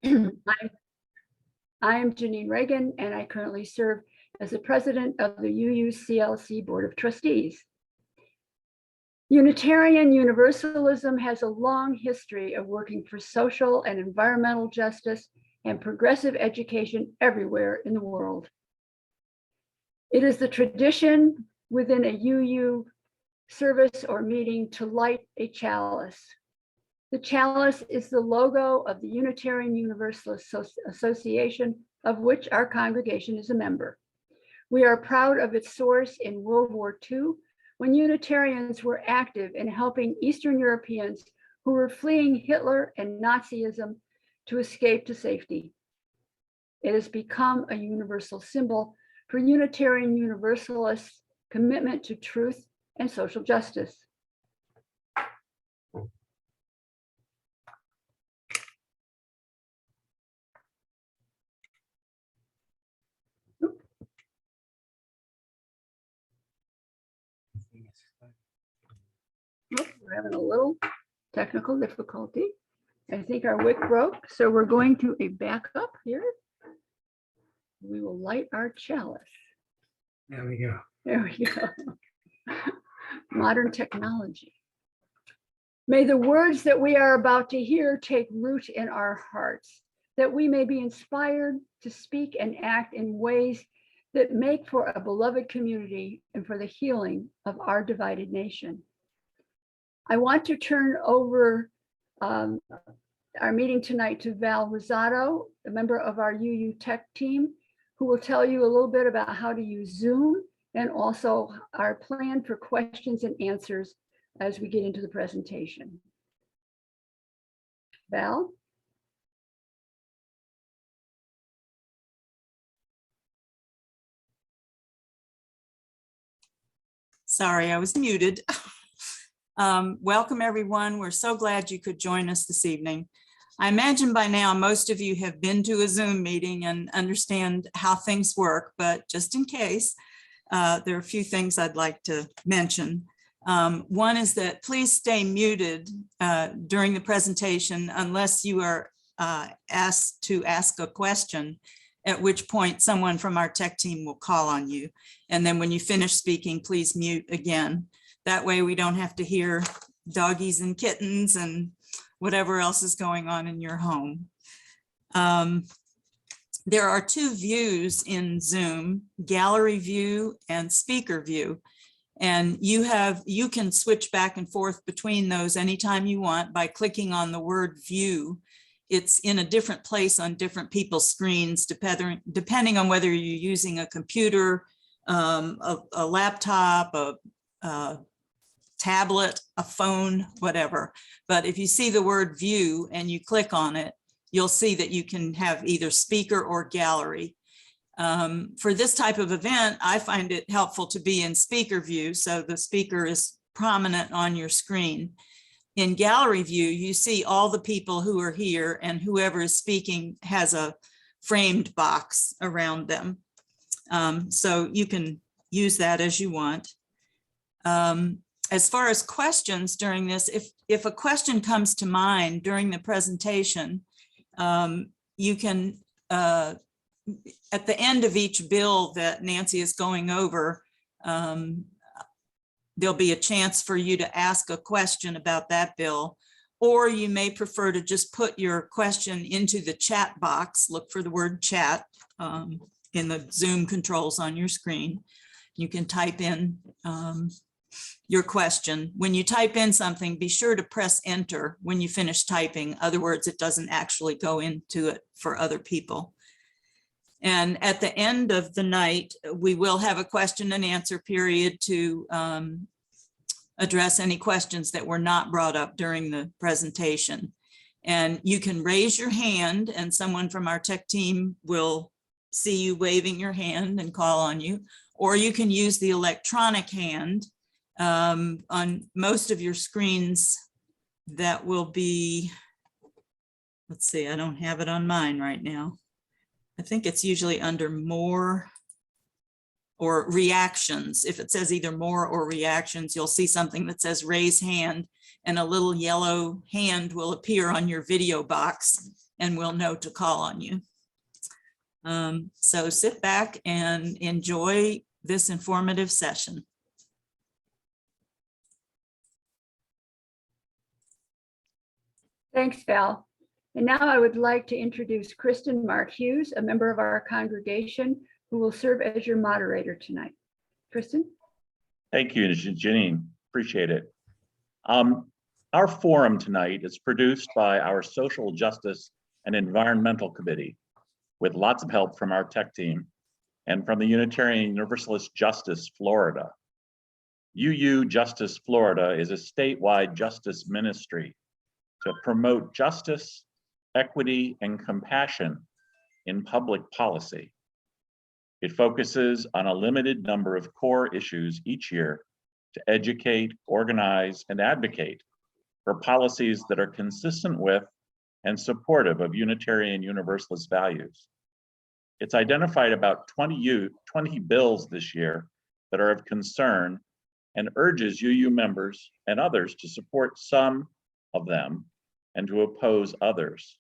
I am Janine Reagan, and I currently serve as the president of the UUCLC Board of Trustees. Unitarian Universalism has a long history of working for social and environmental justice and progressive education everywhere in the world. It is the tradition within a UU service or meeting to light a chalice. The chalice is the logo of the Unitarian Universalist Association, of which our congregation is a member. We are proud of its source in World War II, when Unitarians were active in helping Eastern Europeans who were fleeing Hitler and Nazism to escape to safety. It has become a universal symbol for Unitarian Universalists' commitment to truth and social justice. We're having a little technical difficulty. I think our wick broke, so we're going to a backup here. We will light our chalice. There we go. There we go. Modern technology. May the words that we are about to hear take root in our hearts, that we may be inspired to speak and act in ways that make for a beloved community and for the healing of our divided nation. I want to turn over our meeting tonight to Val Rosado, a member of our UU Tech team, who will tell you a little bit about how to use Zoom and also our plan for questions and answers as we get into the presentation. Val? Sorry, I was muted. Welcome, everyone. We're so glad you could join us this evening. I imagine by now most of you have been to a Zoom meeting and understand how things work, but just in case, there are a few things I'd like to mention. One is that please stay muted during the presentation unless you are asked to ask a question, at which point someone from our tech team will call on you. And then when you finish speaking, please mute again. That way we don't have to hear doggies and kittens and whatever else is going on in your home. There are two views in Zoom, gallery view and speaker view. And you can switch back and forth between those anytime you want by clicking on the word view. It's in a different place on different people's screens, depending on whether you're using a computer, a laptop, a tablet, a phone, whatever. But if you see the word view and you click on it, you'll see that you can have either speaker or gallery. For this type of event, I find it helpful to be in speaker view, so the speaker is prominent on your screen. In gallery view, you see all the people who are here, and whoever is speaking has a framed box around them. So you can use that as you want. As far as questions during this, if a question comes to mind during the presentation, you can, at the end of each bill that Nancy is going over, there'll be a chance for you to ask a question about that bill, or you may prefer to just put your question into the chat box. Look for the word chat in the Zoom controls on your screen. You can type in your question. When you type in something, be sure to press enter when you finish typing. Other words, it doesn't actually go into it for other people. And at the end of the night, we will have a question and answer period to address any questions that were not brought up during the presentation. And you can raise your hand and someone from our tech team will see you waving your hand and call on you, or you can use the electronic hand. On most of your screens, that will be, let's see, I don't have it on mine right now. I think it's usually under more or reactions. If it says either more or reactions, you'll see something that says raise hand, and a little yellow hand will appear on your video box. and we'll know to call on you. So sit back and enjoy this informative session. Thanks, Val. And now I would like to introduce Kristen Mark Hughes, a member of our congregation, who will serve as your moderator tonight. Kristen? Thank you, Janine. Appreciate it. Our forum tonight is produced by our Social Justice and Environmental Committee, with lots of help from our tech team and from the Unitarian Universalist Justice Florida. UU Justice Florida is a statewide justice ministry to promote justice, equity, and compassion in public policy. It focuses on a limited number of core issues each year to educate, organize, and advocate for policies that are consistent with and supportive of Unitarian Universalist values. It's identified about 20 bills this year that are of concern and urges UU members and others to support some of them and to oppose others.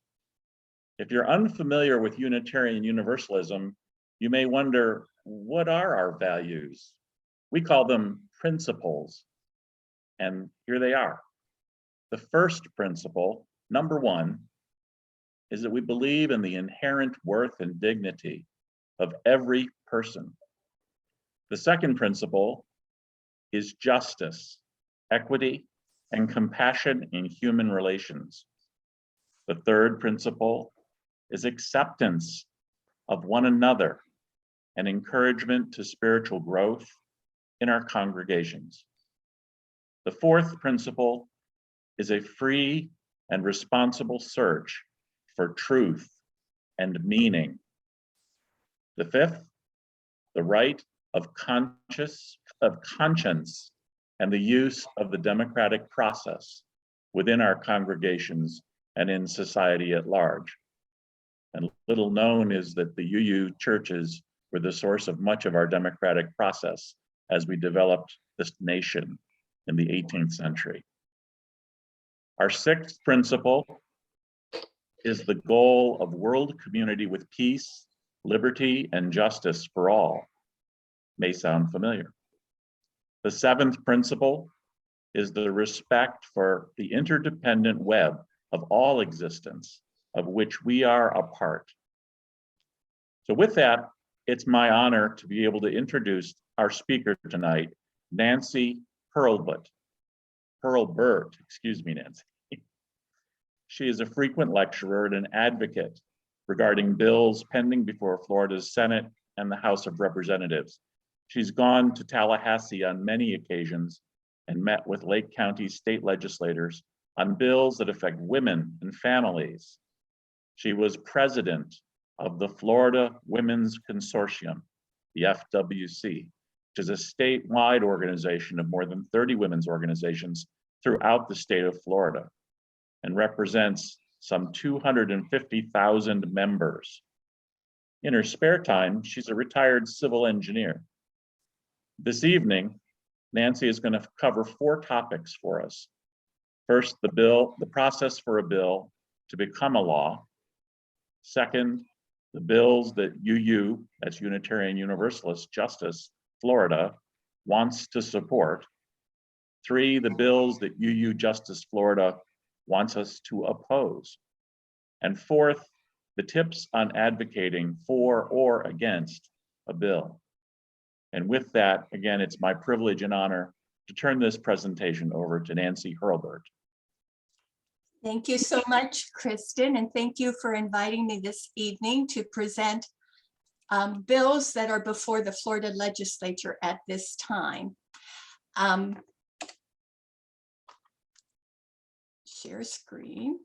If you're unfamiliar with Unitarian Universalism, you may wonder, what are our values? We call them principles, and here they are. The first principle, number one, is that we believe in the inherent worth and dignity of every person. The second principle is justice, equity, and compassion in human relations. The third principle is acceptance of one another and encouragement to spiritual growth in our congregations. The fourth principle is a free and responsible search for truth and meaning. The fifth, the right of conscience and the use of the democratic process within our congregations and in society at large. And little known is that the UU churches were the source of much of our democratic process as we developed this nation in the 18th century. Our sixth principle is the goal of world community with peace, liberty, and justice for all. May sound familiar. The seventh principle is the respect for the interdependent web of all existence, of which we are a part. So with that, it's my honor to be able to introduce our speaker tonight, Nancy Hurlbert, excuse me, Nancy. She is a frequent lecturer and an advocate regarding bills pending before Florida's Senate and the House of Representatives. She's gone to Tallahassee on many occasions and met with Lake County state legislators on bills that affect women and families. She was president of the Florida Women's Consortium, the FWC, which is a statewide organization of more than 30 women's organizations throughout the state of Florida, and represents some 250,000 members. In her spare time, she's a retired civil engineer. This evening, Nancy is going to cover 4 topics for us. First, the process for a bill to become a law. Second, the bills that UU, that's Unitarian Universalist Justice Florida, wants to support. 3, the bills that UU Justice Florida wants us to oppose. And 4th, the tips on advocating for or against a bill. And with that, again, it's my privilege and honor to turn this presentation over to Nancy Hurlbert. Thank you so much, Kristen, and thank you for inviting me this evening to present bills that are before the Florida legislature at this time. Share screen,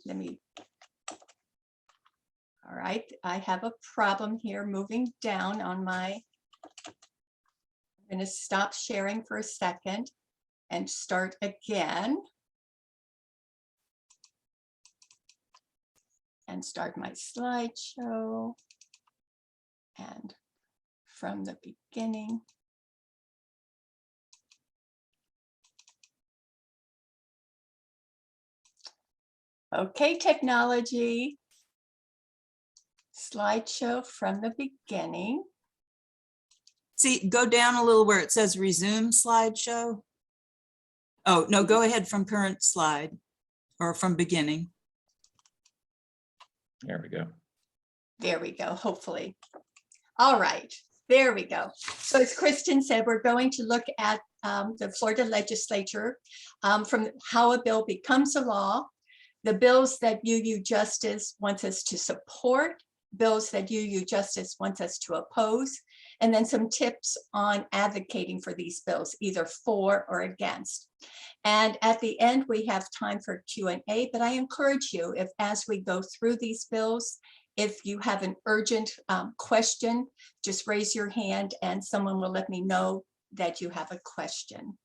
all right, I have a problem here moving down on my, I'm going to stop sharing for a second and start again. And start my slideshow. And from the beginning. Okay, technology. slideshow from the beginning. See, go down a little where it says resume slideshow. Oh, no, go ahead from current slide or from beginning. There we go. There we go, hopefully. All right, there we go. So as Kristen said, we're going to look at the Florida legislature from how a bill becomes a law, the bills that UU Justice wants us to support, bills that UU Justice wants us to oppose, and then some tips on advocating for these bills, either for or against. And at the end, we have time for Q&A, but I encourage you, if as we go through these bills, if you have an urgent question, just raise your hand and someone will let me know that you have a question.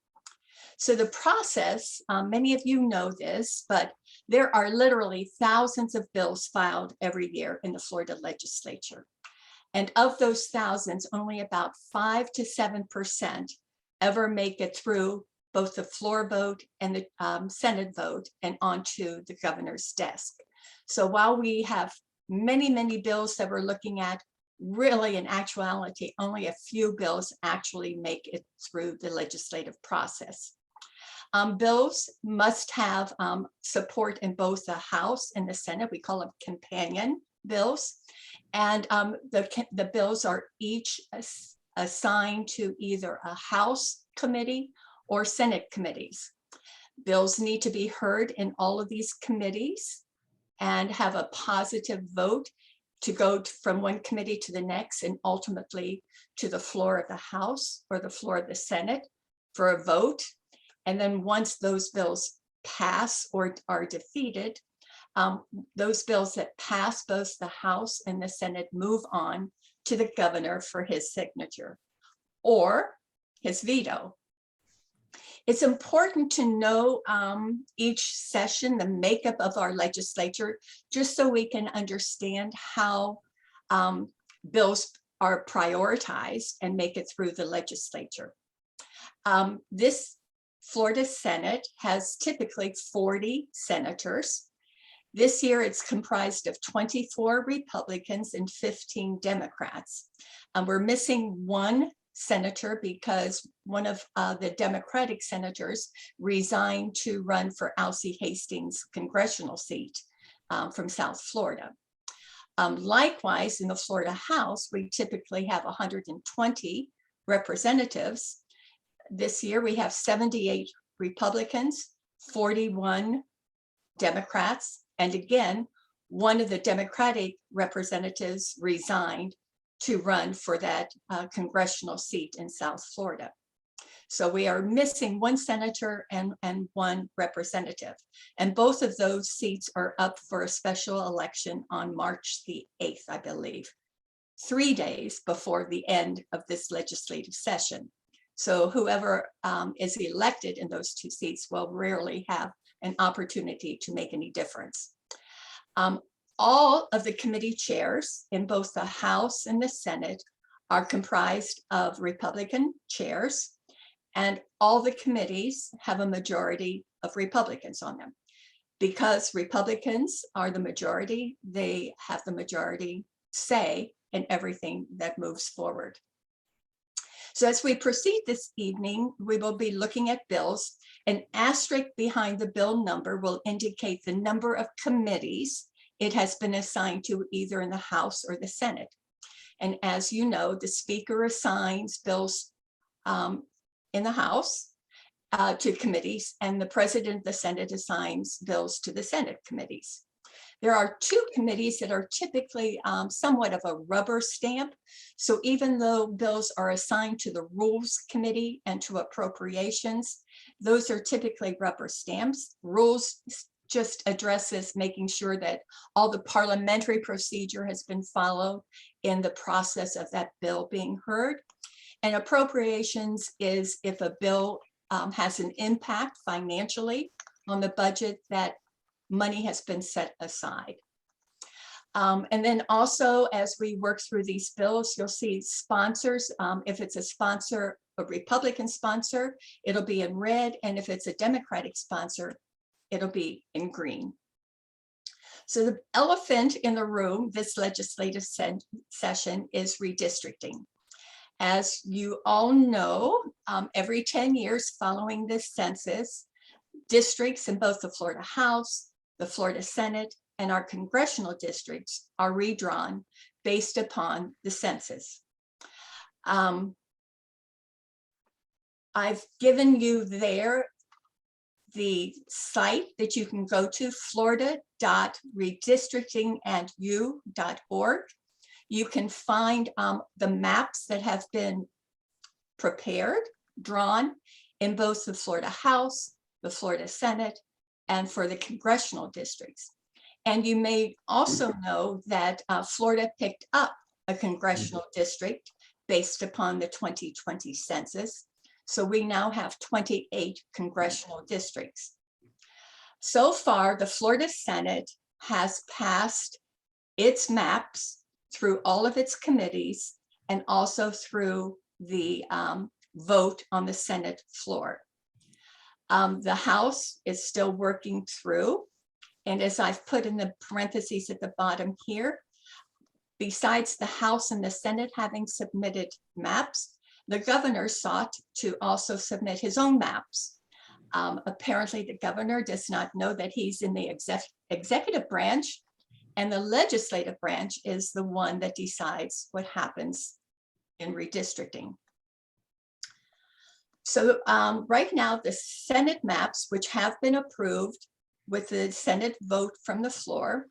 So the process, many of you know this, but there are literally thousands of bills filed every year in the Florida legislature. And of those thousands, only about 5 to 7% ever make it through both the floor vote and the Senate vote and onto the governor's desk. So while we have many, many bills that we're looking at, really in actuality, only a few bills actually make it through the legislative process. Bills must have support in both the House and the Senate. We call them companion bills. And the bills are each assigned to either a House committee or Senate committees. Bills need to be heard in all of these committees and have a positive vote to go from one committee to the next and ultimately to the floor of the House or the floor of the Senate for a vote. And then once those bills pass or are defeated, those bills that pass both the House and the Senate move on to the governor for his signature or his veto. It's important to know each session, the makeup of our legislature, just so we can understand how bills are prioritized and make it through the legislature. This Florida Senate has typically 40 senators. This year it's comprised of 24 Republicans and 15 Democrats. We're missing one senator because one of the Democratic senators resigned to run for Alcee Hastings' congressional seat from South Florida. Likewise, in the Florida House, we typically have 120 representatives. This year we have 78 Republicans, 41 Democrats, and again, one of the Democratic representatives resigned to run for that congressional seat in South Florida. So we are missing one senator and one representative. And both of those seats are up for a special election on March the 8th, I believe, 3 days before the end of this legislative session. So whoever is elected in those two seats will rarely have an opportunity to make any difference. All of the committee chairs in both the House and the Senate are comprised of Republican chairs, and all the committees have a majority of Republicans on them. Because Republicans are the majority, they have the majority say in everything that moves forward. So as we proceed this evening, we will be looking at bills. An asterisk behind the bill number will indicate the number of committees it has been assigned to either in the House or the Senate. And as you know, the Speaker assigns bills in the House to committees, and the President of the Senate assigns bills to the Senate committees. There are two committees that are typically somewhat of a rubber stamp. So even though bills are assigned to the Rules Committee and to Appropriations, those are typically rubber stamps. Rules just addresses making sure that all the parliamentary procedure has been followed in the process of that bill being heard. And Appropriations is if a bill has an impact financially on the budget that money has been set aside. And then also, as we work through these bills, you'll see sponsors. If it's a sponsor, a Republican sponsor, it'll be in red. And if it's a Democratic sponsor, it'll be in green. So the elephant in the room this legislative session is redistricting. As you all know, every 10 years following this census, districts in both the Florida House, the Florida Senate, and our congressional districts are redrawn based upon the census. I've given you there the site that you can go to, florida.redistrictingandyou.org. You can find the maps that have been prepared, drawn in both the Florida House, the Florida Senate, and for the congressional districts. And you may also know that Florida picked up a congressional district based upon the 2020 census. So we now have 28 congressional districts. So far, the Florida Senate has passed its maps through all of its committees and also through the vote on the Senate floor. The House is still working through. And as I've put in the parentheses at the bottom here, besides the House and the Senate having submitted maps, the governor sought to also submit his own maps. Apparently, the governor does not know that he's in the executive branch, and the legislative branch is the one that decides what happens in redistricting. So right now, the Senate maps, which have been approved with the Senate vote from the floor,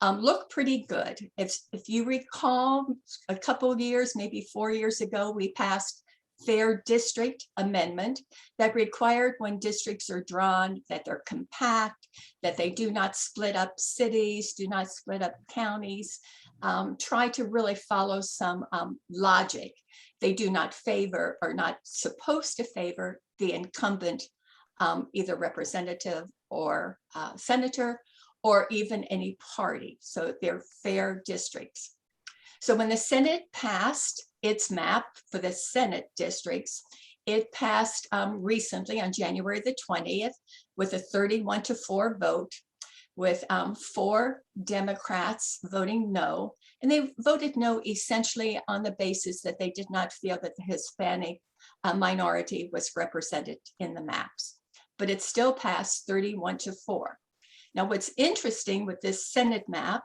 look pretty good. If you recall, a couple of years, maybe 4 years ago, we passed Fair District Amendment that required when districts are drawn that they're compact, that they do not split up cities, do not split up counties, try to really follow some logic. They do not favor, or not supposed to favor, the incumbent either representative or senator, or even any party. So they're fair districts. So when the Senate passed its map for the Senate districts, it passed recently on January the 20th with a 31-4 vote, with 4 Democrats voting no. And they voted no essentially on the basis that they did not feel that the Hispanic minority was represented in the maps. But it still passed 31-4. Now, what's interesting with this Senate map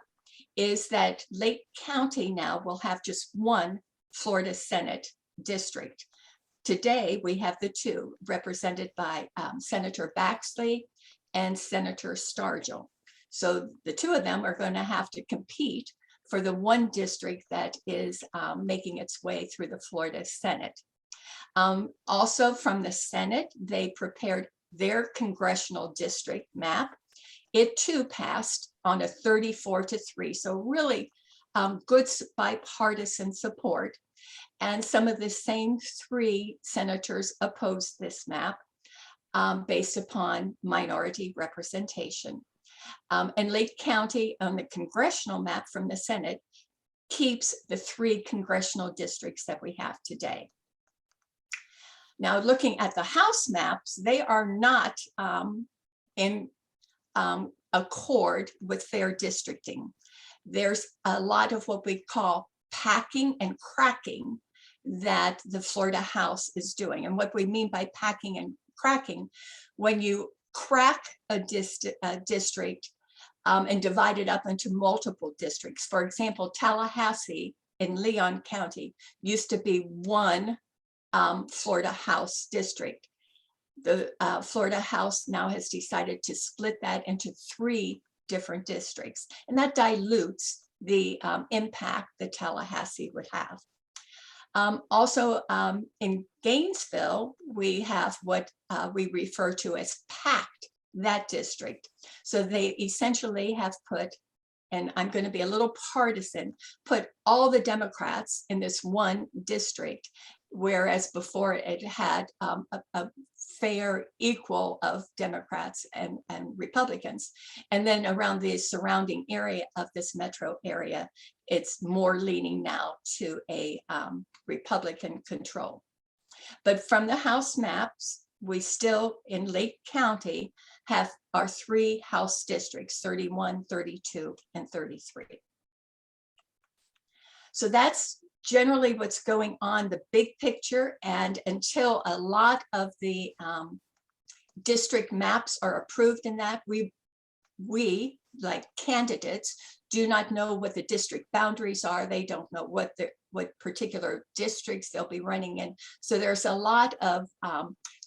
is that Lake County now will have just one Florida Senate district. Today, we have the 2 represented by Senator Baxley and Senator Stargell. So the 2 of them are going to have to compete for the one district that is making its way through the Florida Senate. Also from the Senate, they prepared their congressional district map. It too passed on a 34-3, so really good bipartisan support. And some of the same 3 senators opposed this map based upon minority representation. And Lake County on the congressional map from the Senate keeps the 3 congressional districts that we have today. Now, looking at the House maps, they are not in accord with fair districting. There's a lot of what we call packing and cracking that the Florida House is doing. And what we mean by packing and cracking, when you crack a district and divide it up into multiple districts. For example, Tallahassee in Leon County used to be one Florida House district. The Florida House now has decided to split that into 3 different districts, and that dilutes the impact that Tallahassee would have. Also in Gainesville, we have what we refer to as packed that district. So they essentially have put, and I'm going to be a little partisan, put all the Democrats in this one district, whereas before it had a fair equal of Democrats and Republicans. And then around the surrounding area of this metro area, it's more leaning now to a Republican control. But from the House maps, we still, in Lake County, are 3 House districts, 31, 32, and 33. So that's generally what's going on, the big picture. And until a lot of the district maps are approved in that, we like candidates do not know what the district boundaries are. They don't know what particular districts they'll be running in. So there's a lot of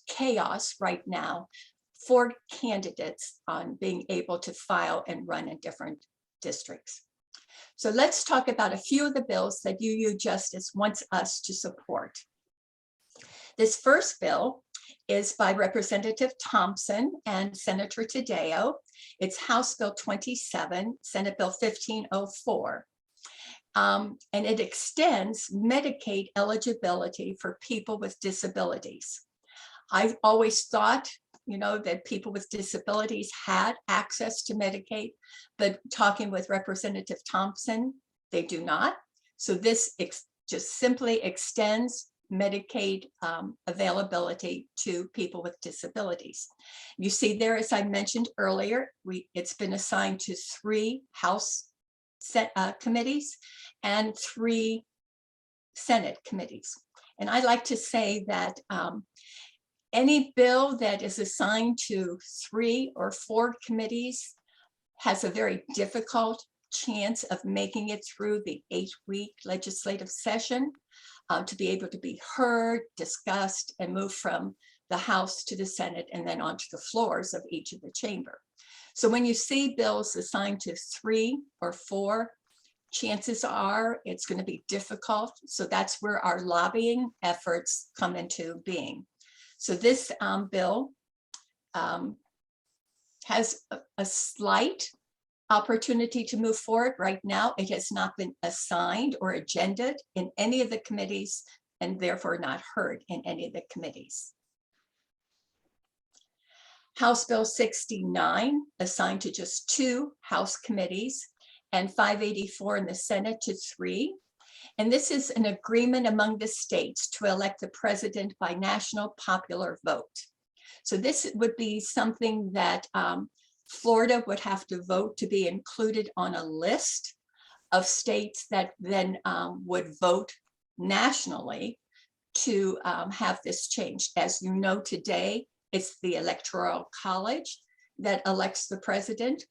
chaos right now for candidates on being able to file and run in different districts. So let's talk about a few of the bills that UU Justice wants us to support. This first bill is by Representative Thompson and Senator Taddeo. It's House Bill 27, Senate Bill 1504. And it extends Medicaid eligibility for people with disabilities. I've always thought, that people with disabilities had access to Medicaid, but talking with Representative Thompson, they do not. So this just simply extends Medicaid availability to people with disabilities. You see there, as I mentioned earlier, it's been assigned to 3 House committees and 3 Senate committees. And I like to say that any bill that is assigned to 3 or 4 committees has a very difficult chance of making it through the 8-week legislative session to be able to be heard, discussed, and move from the House to the Senate and then onto the floors of each of the chamber. So when you see bills assigned to 3 or 4, chances are it's going to be difficult. So that's where our lobbying efforts come into being. So this bill has a slight opportunity to move forward. Right now, it has not been assigned or agended in any of the committees and therefore not heard in any of the committees. House Bill 69, assigned to just 2 House committees, and 584 in the Senate to 3. And this is an agreement among the states to elect the president by national popular vote. So this would be something that Florida would have to vote to be included on a list of states that then would vote nationally to have this changed. As you know, today, it's the Electoral College that elects the president.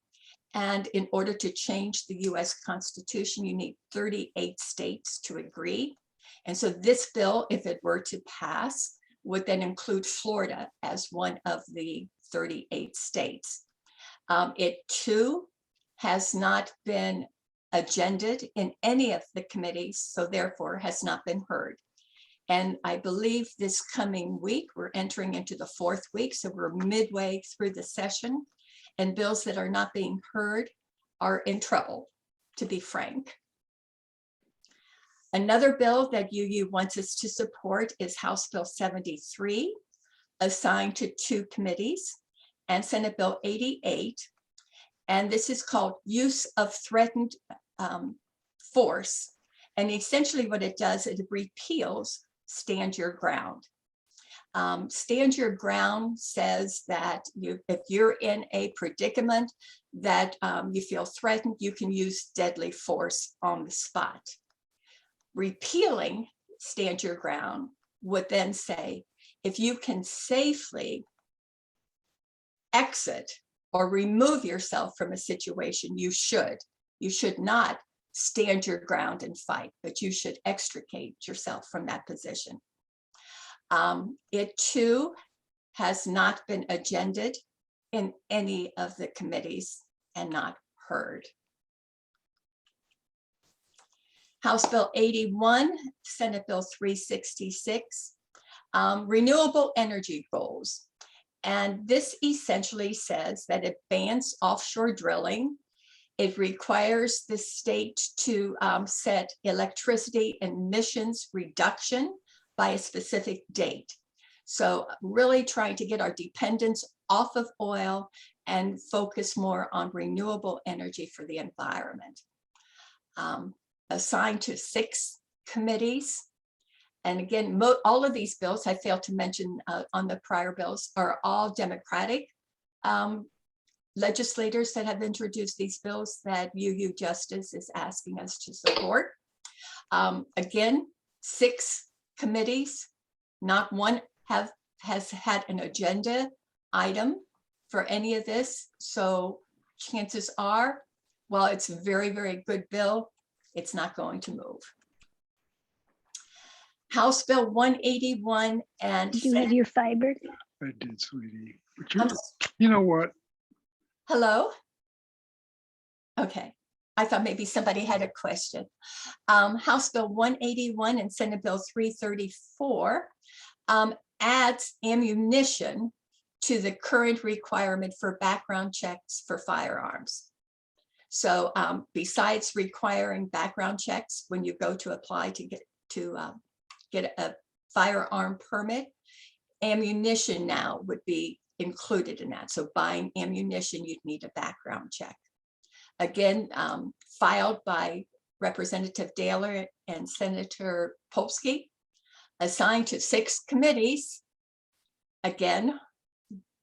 And in order to change the US Constitution, you need 38 states to agree. And so this bill, if it were to pass, would then include Florida as one of the 38 states. It too has not been agended in any of the committees, so therefore has not been heard. And I believe this coming week, we're entering into the 4th week, so we're midway through the session, and bills that are not being heard are in trouble, to be frank. Another bill that UU wants us to support is House Bill 73, assigned to 2 committees, and Senate Bill 88. And this is called Use of Threatened Force. And essentially what it does, it repeals Stand Your Ground. Stand Your Ground says that if you're in a predicament that you feel threatened, you can use deadly force on the spot. Repealing Stand Your Ground would then say, if you can safely exit or remove yourself from a situation, you should. You should not stand your ground and fight, but you should extricate yourself from that position. It too has not been agended in any of the committees and not heard. House Bill 81, Senate Bill 366, renewable energy goals. And this essentially says that it bans offshore drilling. It requires the state to set electricity emissions reduction by a specific date. So really trying to get our dependence off of oil and focus more on renewable energy for the environment. Assigned to 6 committees. And again, all of these bills, I failed to mention on the prior bills, are all Democratic legislators that have introduced these bills that UU Justice is asking us to support. Again, 6 committees, not one has had an agenda item for any of this. So chances are, while it's a very, very good bill, it's not going to move. House Bill 181 and Did you have your fiber? I did, sweetie. But I'm you know what? Hello? Okay, I thought maybe somebody had a question. House Bill 181 and Senate Bill 334 adds ammunition to the current requirement for background checks for firearms. So besides requiring background checks when you go to apply to get a firearm permit, ammunition now would be included in that. So buying ammunition, you'd need a background check. Again, filed by Representative Daler and Senator Polsky, assigned to 6 committees. Again,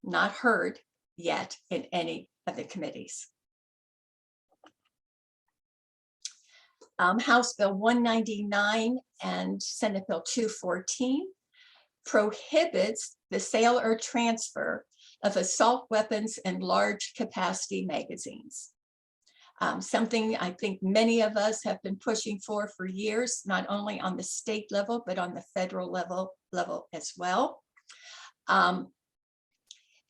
not heard yet in any of the committees. House Bill 199 and Senate Bill 214 prohibits the sale or transfer of assault weapons and large capacity magazines. Something I think many of us have been pushing for years, not only on the state level, but on the federal level as well.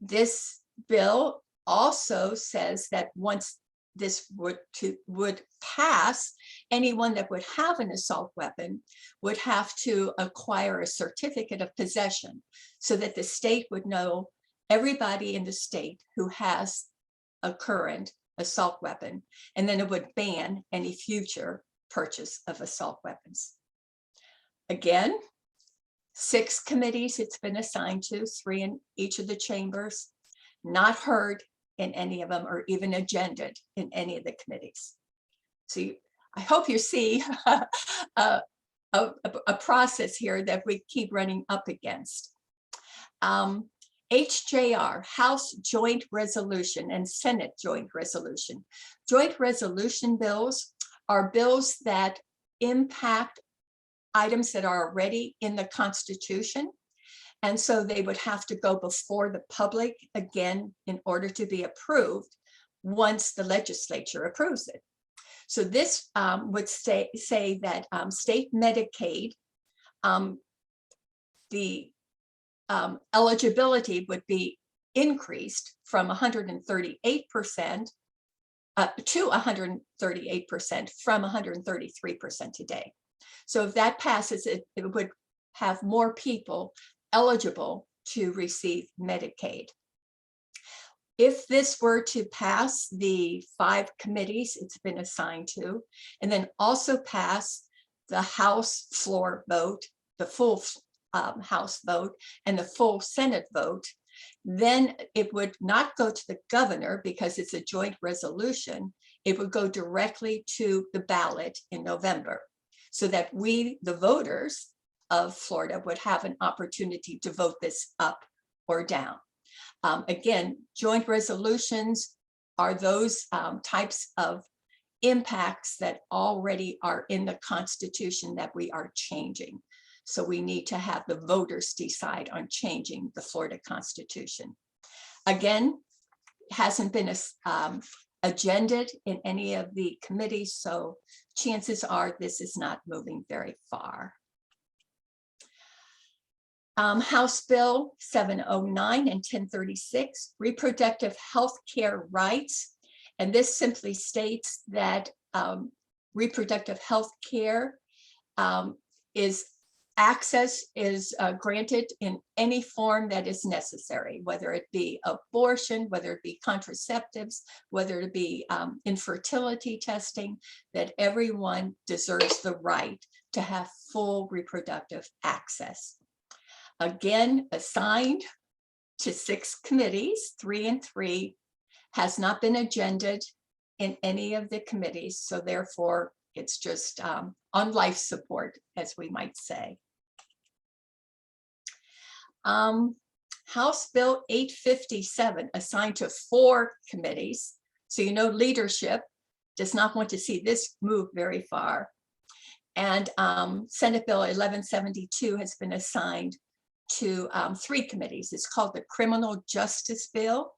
This bill also says that once this would pass, anyone that would have an assault weapon would have to acquire a certificate of possession so that the state would know everybody in the state who has a current assault weapon, and then it would ban any future purchase of assault weapons. Again, 6 committees it's been assigned to, 3 in each of the chambers, not heard in any of them or even agended in any of the committees. So I hope you see a process here that we keep running up against. HJR, House Joint Resolution and Senate Joint Resolution. Joint resolution bills are bills that impact items that are already in the Constitution. And so they would have to go before the public again in order to be approved once the legislature approves it. So this would say that state Medicaid, the eligibility would be increased from 138% to 138% from 133% today. So if that passes, it would have more people eligible to receive Medicaid. If this were to pass the 5 committees it's been assigned to, and then also pass the House floor vote, the full House vote, and the full Senate vote, then it would not go to the governor because it's a joint resolution. It would go directly to the ballot in November so that we, the voters of Florida, would have an opportunity to vote this up or down. Again, joint resolutions are those types of impacts that already are in the Constitution that we are changing. So we need to have the voters decide on changing the Florida Constitution. Again, hasn't been agended in any of the committees, so chances are this is not moving very far. House Bill 709 and 1036, reproductive health care rights. And this simply states that reproductive health care access is granted in any form that is necessary, whether it be abortion, whether it be contraceptives, whether it be infertility testing, that everyone deserves the right to have full reproductive access. Again, assigned to 6 committees, 3 and 3, has not been agended in any of the committees. So therefore, it's just on life support, as we might say. House Bill 857 assigned to 4 committees. So leadership does not want to see this move very far. And Senate Bill 1172 has been assigned to 3 committees. It's called the Criminal Justice Bill.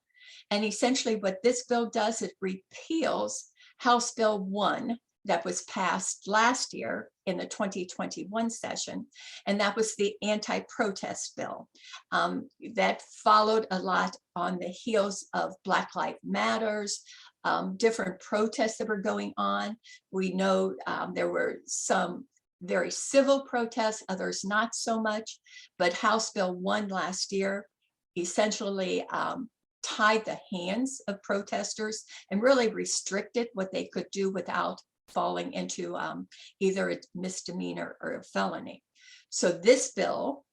And essentially what this bill does, it repeals House Bill 1 that was passed last year in the 2021 session. And that was the anti-protest bill. That followed a lot on the heels of Black Lives Matters, different protests that were going on. We know there were some very civil protests, others not so much, but House Bill 1 last year essentially tied the hands of protesters and really restricted what they could do without falling into either a misdemeanor or a felony. So this bill,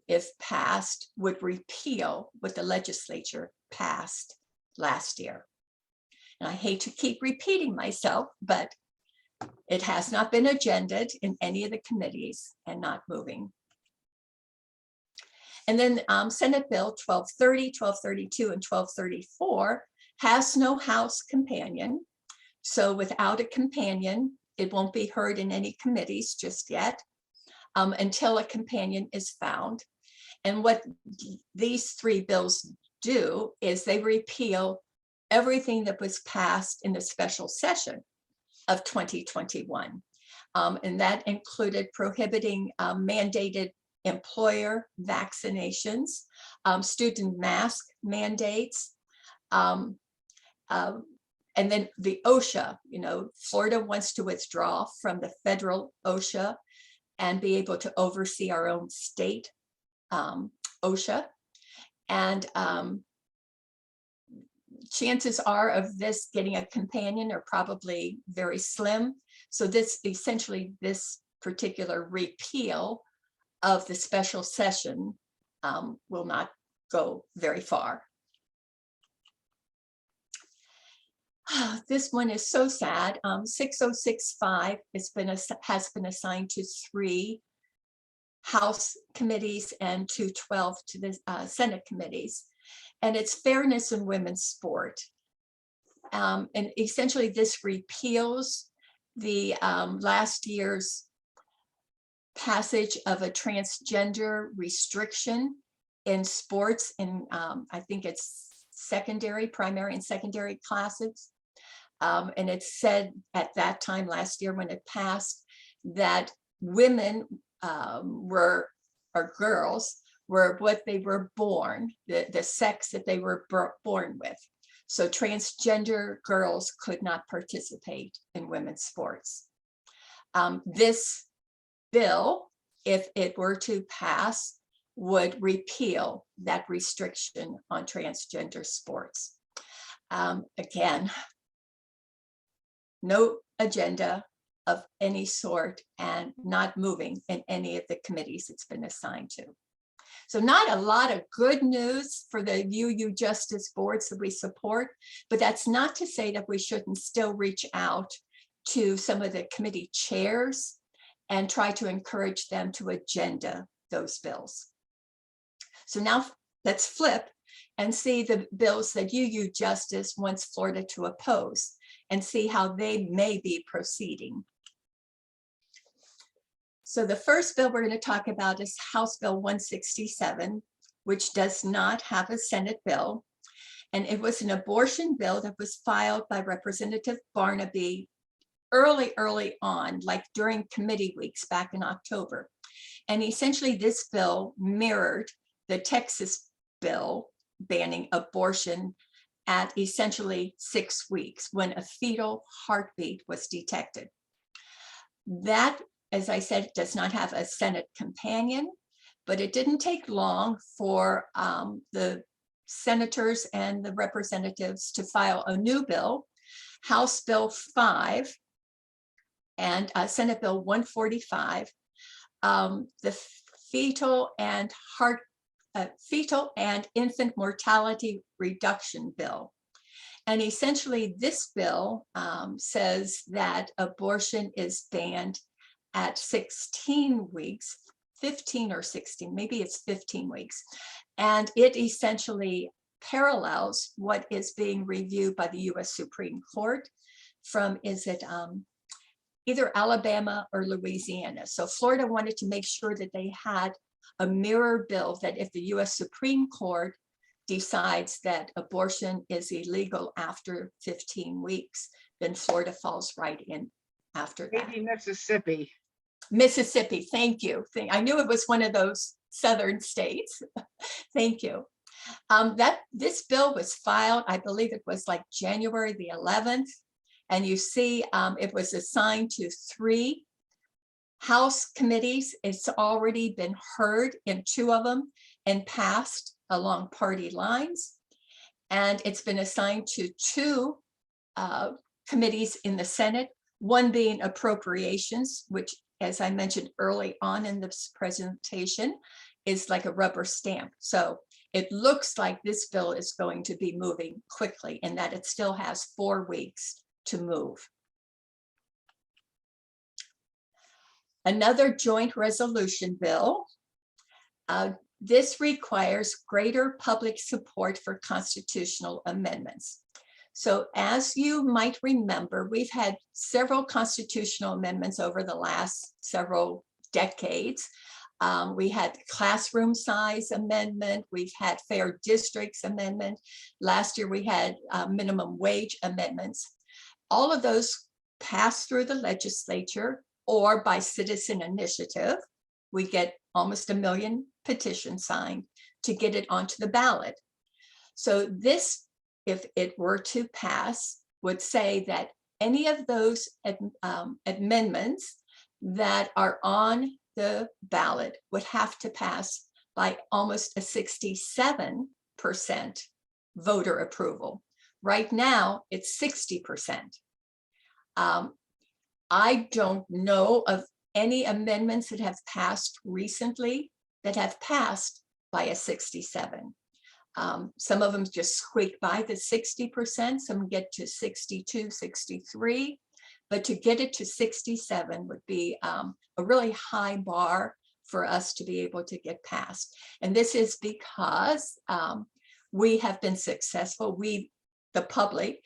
if passed, would repeal what the legislature passed last year. And I hate to keep repeating myself, but it has not been agended in any of the committees and not moving. And then Senate Bill 1230, 1232, and 1234 has no House companion. So without a companion, it won't be heard in any committees just yet until a companion is found. And what these 3 bills do is they repeal everything that was passed in the special session of 2021. And that included prohibiting mandated employer vaccinations, student mask mandates, and then the OSHA. Florida wants to withdraw from the federal OSHA and be able to oversee our own state OSHA. And chances are of this getting a companion are probably very slim. So this particular repeal of the special session will not go very far. This one is so sad. 6065 has been assigned to 3 House committees and to 12 to the Senate committees. And it's fairness in women's sport. And essentially this repeals the last year's passage of a transgender restriction in sports in, I think it's primary and secondary classes. And it said at that time last year when it passed that women or girls were what they were born, the sex that they were born with. So transgender girls could not participate in women's sports. This bill, if it were to pass, would repeal that restriction on transgender sports. Again, no agenda of any sort and not moving in any of the committees it's been assigned to. So not a lot of good news for the UU Justice boards that we support, but that's not to say that we shouldn't still reach out to some of the committee chairs and try to encourage them to agenda those bills. So now let's flip and see the bills that UU Justice wants Florida to oppose and see how they may be proceeding. So the first bill we're going to talk about is House Bill 167, which does not have a Senate bill. And it was an abortion bill that was filed by Representative Barnaby early on, like during committee weeks back in October. And essentially this bill mirrored the Texas bill banning abortion at essentially 6 weeks when a fetal heartbeat was detected. That, as I said, does not have a Senate companion, but it didn't take long for the senators and the representatives to file a new bill, House Bill 5 and Senate Bill 145, the fetal and infant mortality reduction bill. And essentially this bill says that abortion is banned at 16 weeks 15 or 16, maybe it's 15 weeks. And it essentially parallels what is being reviewed by the US Supreme Court from, is it either Alabama or Louisiana. So Florida wanted to make sure that they had a mirror bill, that if the US Supreme Court decides that abortion is illegal after 15 weeks, then Florida falls right in after that. Maybe Mississippi. Mississippi, thank you. I knew it was one of those southern states. Thank you. This bill was filed, I believe it was like January the 11th. And you see it was assigned to 3 House committees. It's already been heard in 2 of them and passed along party lines. And it's been assigned to 2 committees in the Senate, one being Appropriations, which, as I mentioned early on in this presentation, is like a rubber stamp. So it looks like this bill is going to be moving quickly, and that it still has 4 weeks to move. Another joint resolution bill. This requires greater public support for constitutional amendments. So as you might remember, we've had several constitutional amendments over the last several decades. We had classroom size amendment. We've had fair districts amendment. Last year we had minimum wage amendments. All of those passed through the legislature or by citizen initiative. We get almost 1 million petitions signed to get it onto the ballot. So this, if it were to pass, would say that any of those amendments that are on the ballot would have to pass by almost a 67% voter approval. Right now, it's 60%. I don't know of any amendments that have passed recently that have passed by a 67. Some of them just squeak by the 60%, some get to 62, 63, but to get it to 67 would be a really high bar for us to be able to get past. And this is because we have been successful, the public,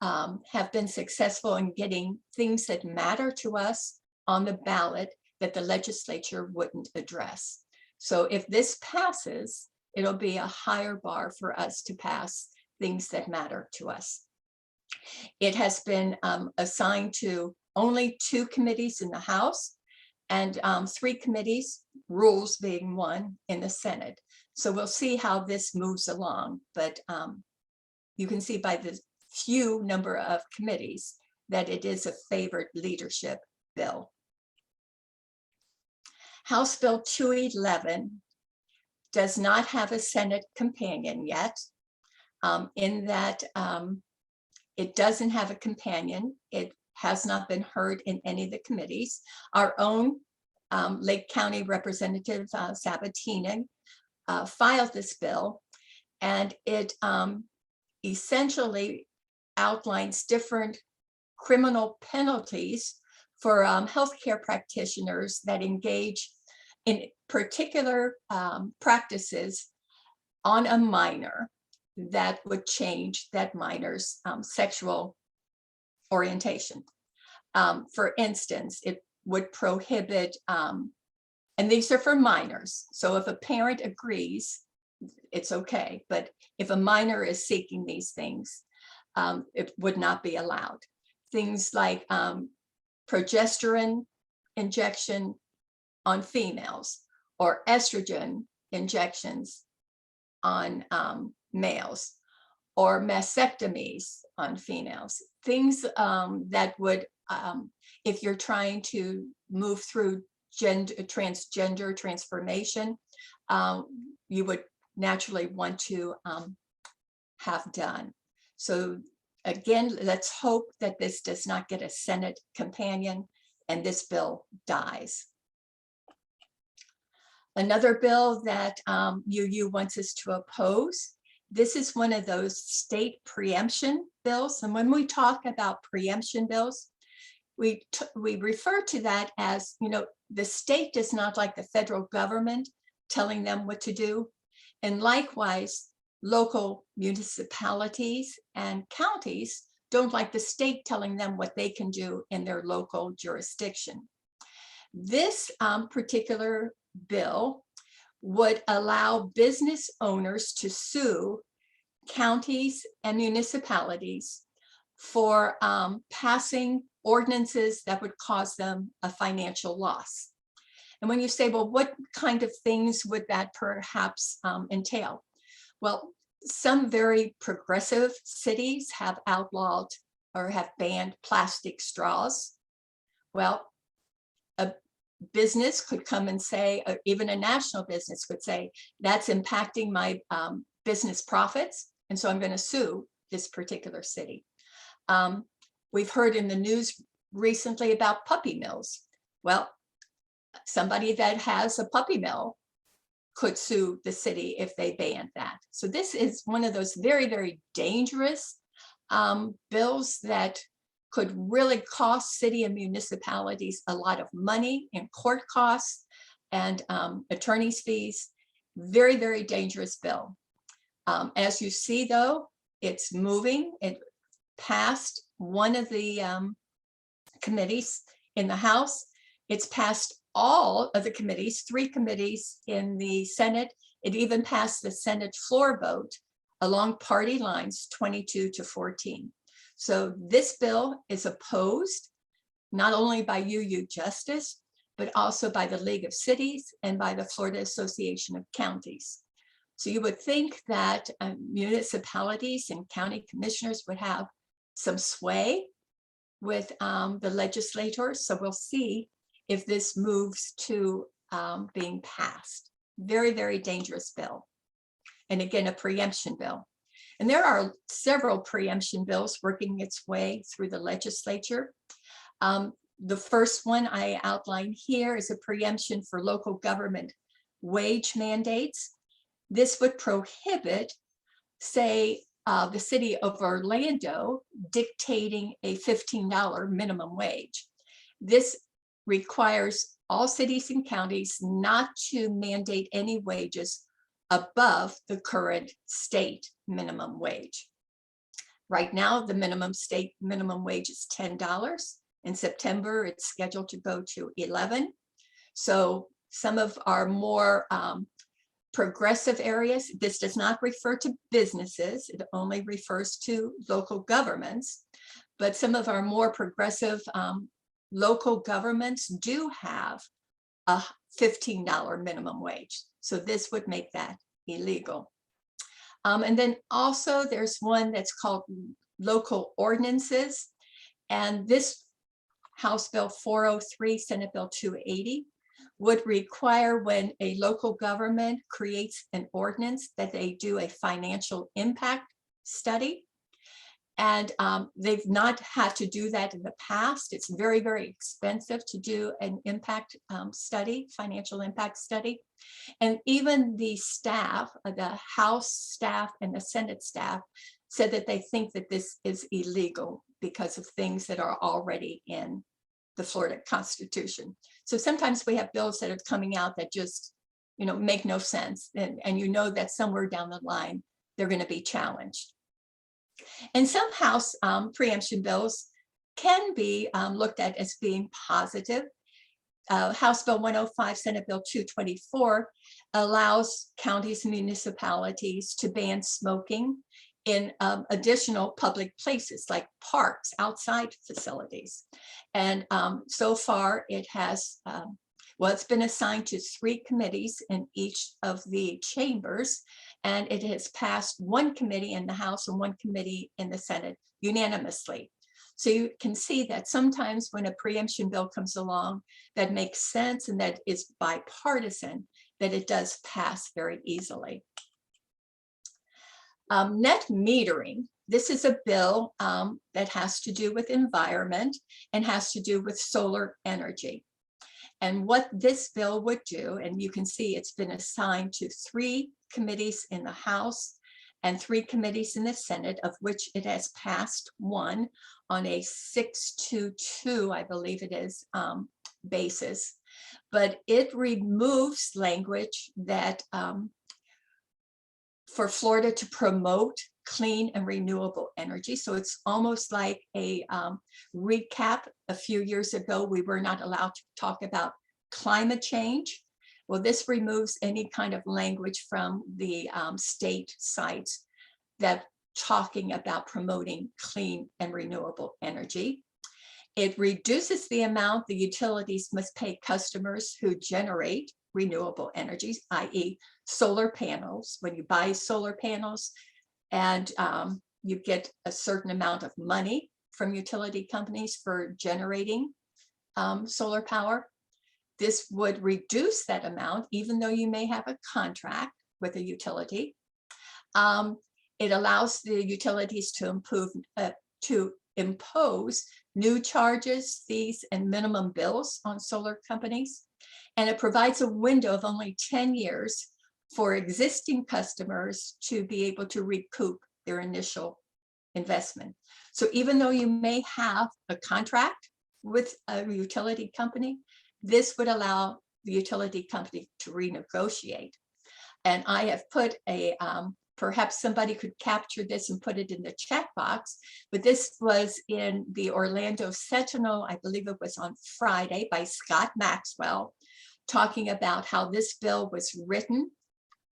have been successful in getting things that matter to us on the ballot that the legislature wouldn't address. So if this passes, it'll be a higher bar for us to pass things that matter to us. It has been assigned to only 2 committees in the House and 3 committees, rules being one, in the Senate. So we'll see how this moves along, but you can see by the few number of committees that it is a favored leadership bill. House Bill 211 does not have a Senate companion yet, in that it doesn't have a companion. It has not been heard in any of the committees. Our own Lake County Representative Sabatini filed this bill, and it essentially outlines different criminal penalties for healthcare practitioners that engage in particular practices on a minor that would change that minor's sexual orientation. For instance, it would prohibit, and these are for minors, so if a parent agrees, it's okay, but if a minor is seeking these things, it would not be allowed. Things like progesterone injection on females or estrogen injections on males, or mastectomies on females. Things that would, if you're trying to move through transgender transformation, you would naturally want to have done. So again, let's hope that this does not get a Senate companion and this bill dies. Another bill that UU wants us to oppose, this is one of those state preemption bills. And when we talk about preemption bills, we refer to that as, the state does not like the federal government telling them what to do. And likewise, local municipalities and counties don't like the state telling them what they can do in their local jurisdiction. This particular bill would allow business owners to sue counties and municipalities for passing ordinances that would cause them a financial loss. And when you say, well, what kind of things would that perhaps entail? Well, some very progressive cities have outlawed or have banned plastic straws. Well, a business could come and say, or even a national business could say, that's impacting my business profits, and so I'm going to sue this particular city. We've heard in the news recently about puppy mills. Well, somebody that has a puppy mill could sue the city if they banned that. So this is one of those very, very dangerous bills that could really cost city and municipalities a lot of money in court costs and attorney's fees. Very, very dangerous bill. As you see, though, it's moving. It passed one of the committees in the House. It's passed all of the committees, 3 committees in the Senate. It even passed the Senate floor vote along party lines, 22-14. So this bill is opposed not only by UU Justice, but also by the League of Cities and by the Florida Association of Counties. So you would think that municipalities and county commissioners would have some sway with the legislators. So we'll see if this moves to being passed. Very, very dangerous bill. And again, a preemption bill. And there are several preemption bills working its way through the legislature. The first one I outline here is a preemption for local government wage mandates. This would prohibit, say, the city of Orlando dictating a $15 minimum wage. This requires all cities and counties not to mandate any wages above the current state minimum wage. Right now, the state minimum wage is $10. In September, it's scheduled to go to $11. So some of our more progressive areas, this does not refer to businesses, it only refers to local governments, but some of our more progressive local governments do have a $15 minimum wage. So this would make that illegal. And then also there's one that's called local ordinances. And this House Bill 403, Senate Bill 280, would require when a local government creates an ordinance that they do a financial impact study. And they've not had to do that in the past. It's very, very expensive to do an impact study, financial impact study. And even the staff, the House staff and the Senate staff said that they think that this is illegal because of things that are already in the Florida Constitution. So sometimes we have bills that are coming out that just, make no sense. And that somewhere down the line, they're going to be challenged. And some House preemption bills can be looked at as being positive. House Bill 105, Senate Bill 224 allows counties and municipalities to ban smoking in additional public places like parks, outside facilities. And so far it has, it's been assigned to 3 committees in each of the chambers, and it has passed 1 committee in the House and 1 committee in the Senate unanimously. So you can see that sometimes when a preemption bill comes along that makes sense and that is bipartisan, that it does pass very easily. Net metering. This is a bill that has to do with environment and has to do with solar energy. And what this bill would do, and you can see it's been assigned to 3 committees in the House and 3 committees in the Senate, of which it has passed one on a 6-2, I believe it is, basis. But it removes language that for Florida to promote clean and renewable energy. So it's almost like a recap. A few years ago, we were not allowed to talk about climate change. Well, this removes any kind of language from the state sites that talking about promoting clean and renewable energy. It reduces the amount the utilities must pay customers who generate renewable energies, i.e. solar panels. When you buy solar panels and you get a certain amount of money from utility companies for generating solar power, this would reduce that amount, even though you may have a contract with a utility. It allows the utilities to impose new charges, fees, and minimum bills on solar companies. And it provides a window of only 10 years for existing customers to be able to recoup their initial investment. So even though you may have a contract with a utility company, this would allow the utility company to renegotiate. And I have put a, perhaps somebody could capture this and put it in the chat box, but this was in the Orlando Sentinel, I believe it was on Friday, by Scott Maxwell, talking about how this bill was written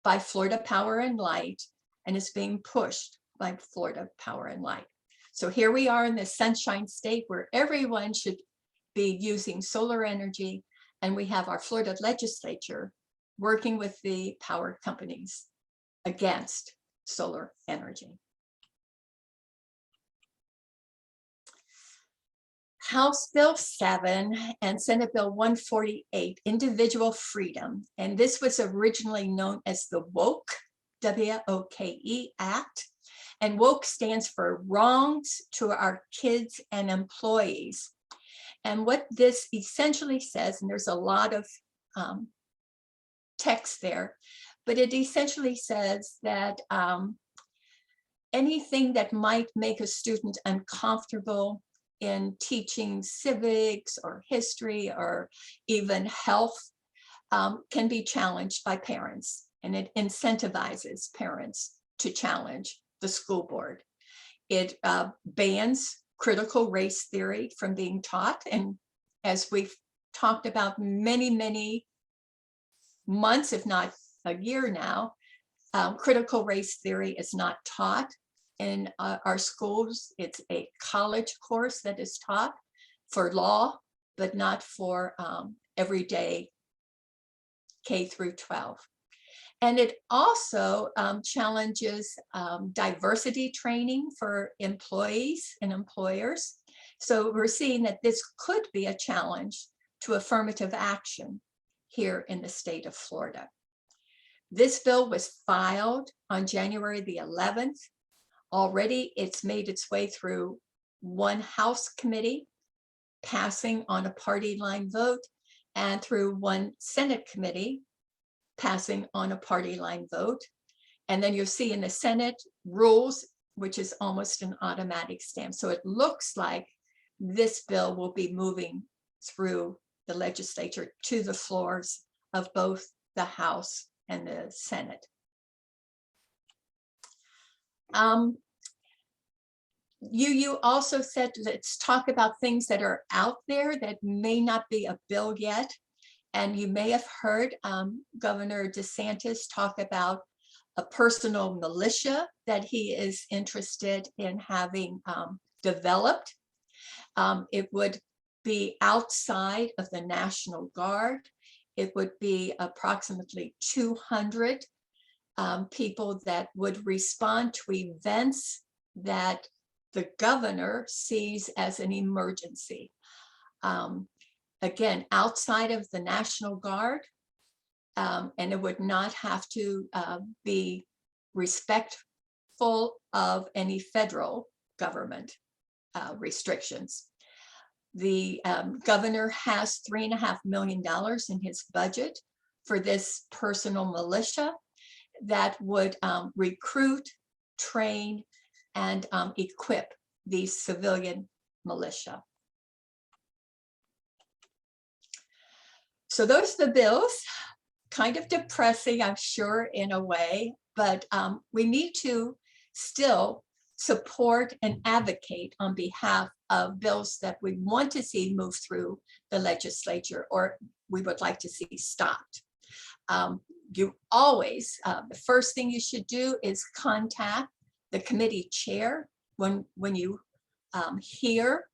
by Florida Power and Light and is being pushed by Florida Power and Light. So here we are in the Sunshine State where everyone should be using solar energy, and we have our Florida legislature working with the power companies against solar energy. House Bill 7 and Senate Bill 148, Individual Freedom. And this was originally known as the WOKE, W-O-K-E Act. And WOKE stands for Wrongs to Our Kids and Employees. And what this essentially says, and there's a lot of text there, but it essentially says that anything that might make a student uncomfortable in teaching civics or history or even health can be challenged by parents, and it incentivizes parents to challenge the school board. It bans critical race theory from being taught, and as we've talked about many months, if not a year now, critical race theory is not taught in our schools. It's a college course that is taught for law, but not for everyday K through 12. And it also challenges diversity training for employees and employers. So we're seeing that this could be a challenge to affirmative action here in the state of Florida. This bill was filed on January the 11th. Already it's made its way through one House committee, passing on a party line vote, and through one Senate committee, passing on a party line vote. And then you'll see in the Senate rules, which is almost an automatic stamp. So it looks like this bill will be moving through the legislature to the floors of both the House and the Senate. You also said, let's talk about things that are out there that may not be a bill yet. And you may have heard Governor DeSantis talk about a personal militia that he is interested in having developed. It would be outside of the National Guard. It would be approximately 200 people that would respond to events that the governor sees as an emergency. Again, outside of the National Guard, and it would not have to be respectful of any federal government restrictions. The governor has $3.5 million in his budget for this personal militia that would recruit train, and equip these civilian militia. So those are the bills. Kind of depressing, I'm sure, in a way, but we need to still support and advocate on behalf of bills that we want to see move through the legislature or we would like to see stopped. You always, the first thing you should do is contact the committee chair when you hear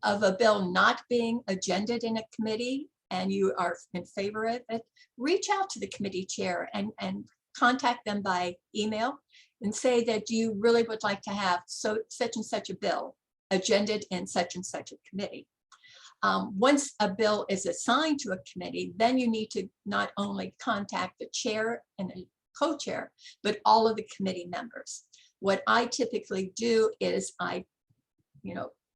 of a bill not being agended in a committee and you are in favor of it, reach out to the committee chair and contact them by email and say that you really would like to have such and such a bill agended in such and such a committee. Once a bill is assigned to a committee, then you need to not only contact the chair and the co-chair, but all of the committee members. What I typically do is I,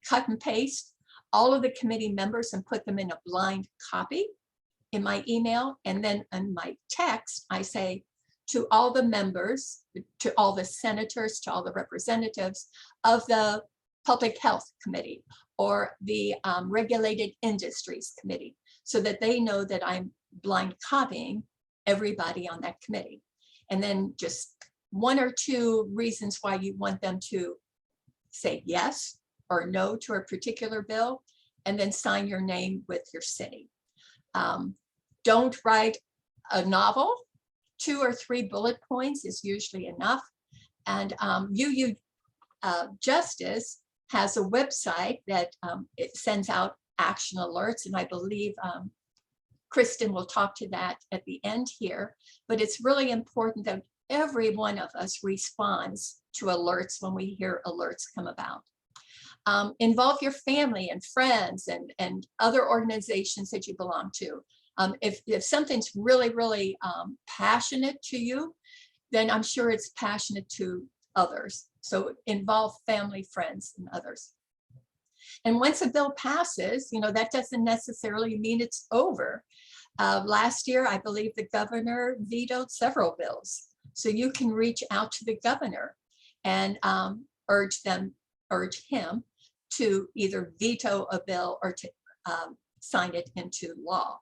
cut and paste all of the committee members and put them in a blind copy in my email. And then in my text, I say to all the members, to all the senators, to all the representatives of the Public Health Committee or the Regulated Industries Committee, so that they know that I'm blind copying everybody on that committee. And then just one or two reasons why you want them to say yes or no to a particular bill, and then sign your name with your city. Don't write a novel. 2 or 3 bullet points is usually enough. And Justice has a website that it sends out action alerts, and I believe Kristen will talk to that at the end here, but it's really important that every one of us responds to alerts when we hear alerts come about. Involve your family and friends and other organizations that you belong to. If something's really, really passionate to you, then I'm sure it's passionate to others. So involve family, friends, and others. And once a bill passes, that doesn't necessarily mean it's over. Last year, I believe the governor vetoed several bills. So you can reach out to the governor and urge him to either veto a bill or to sign it into law.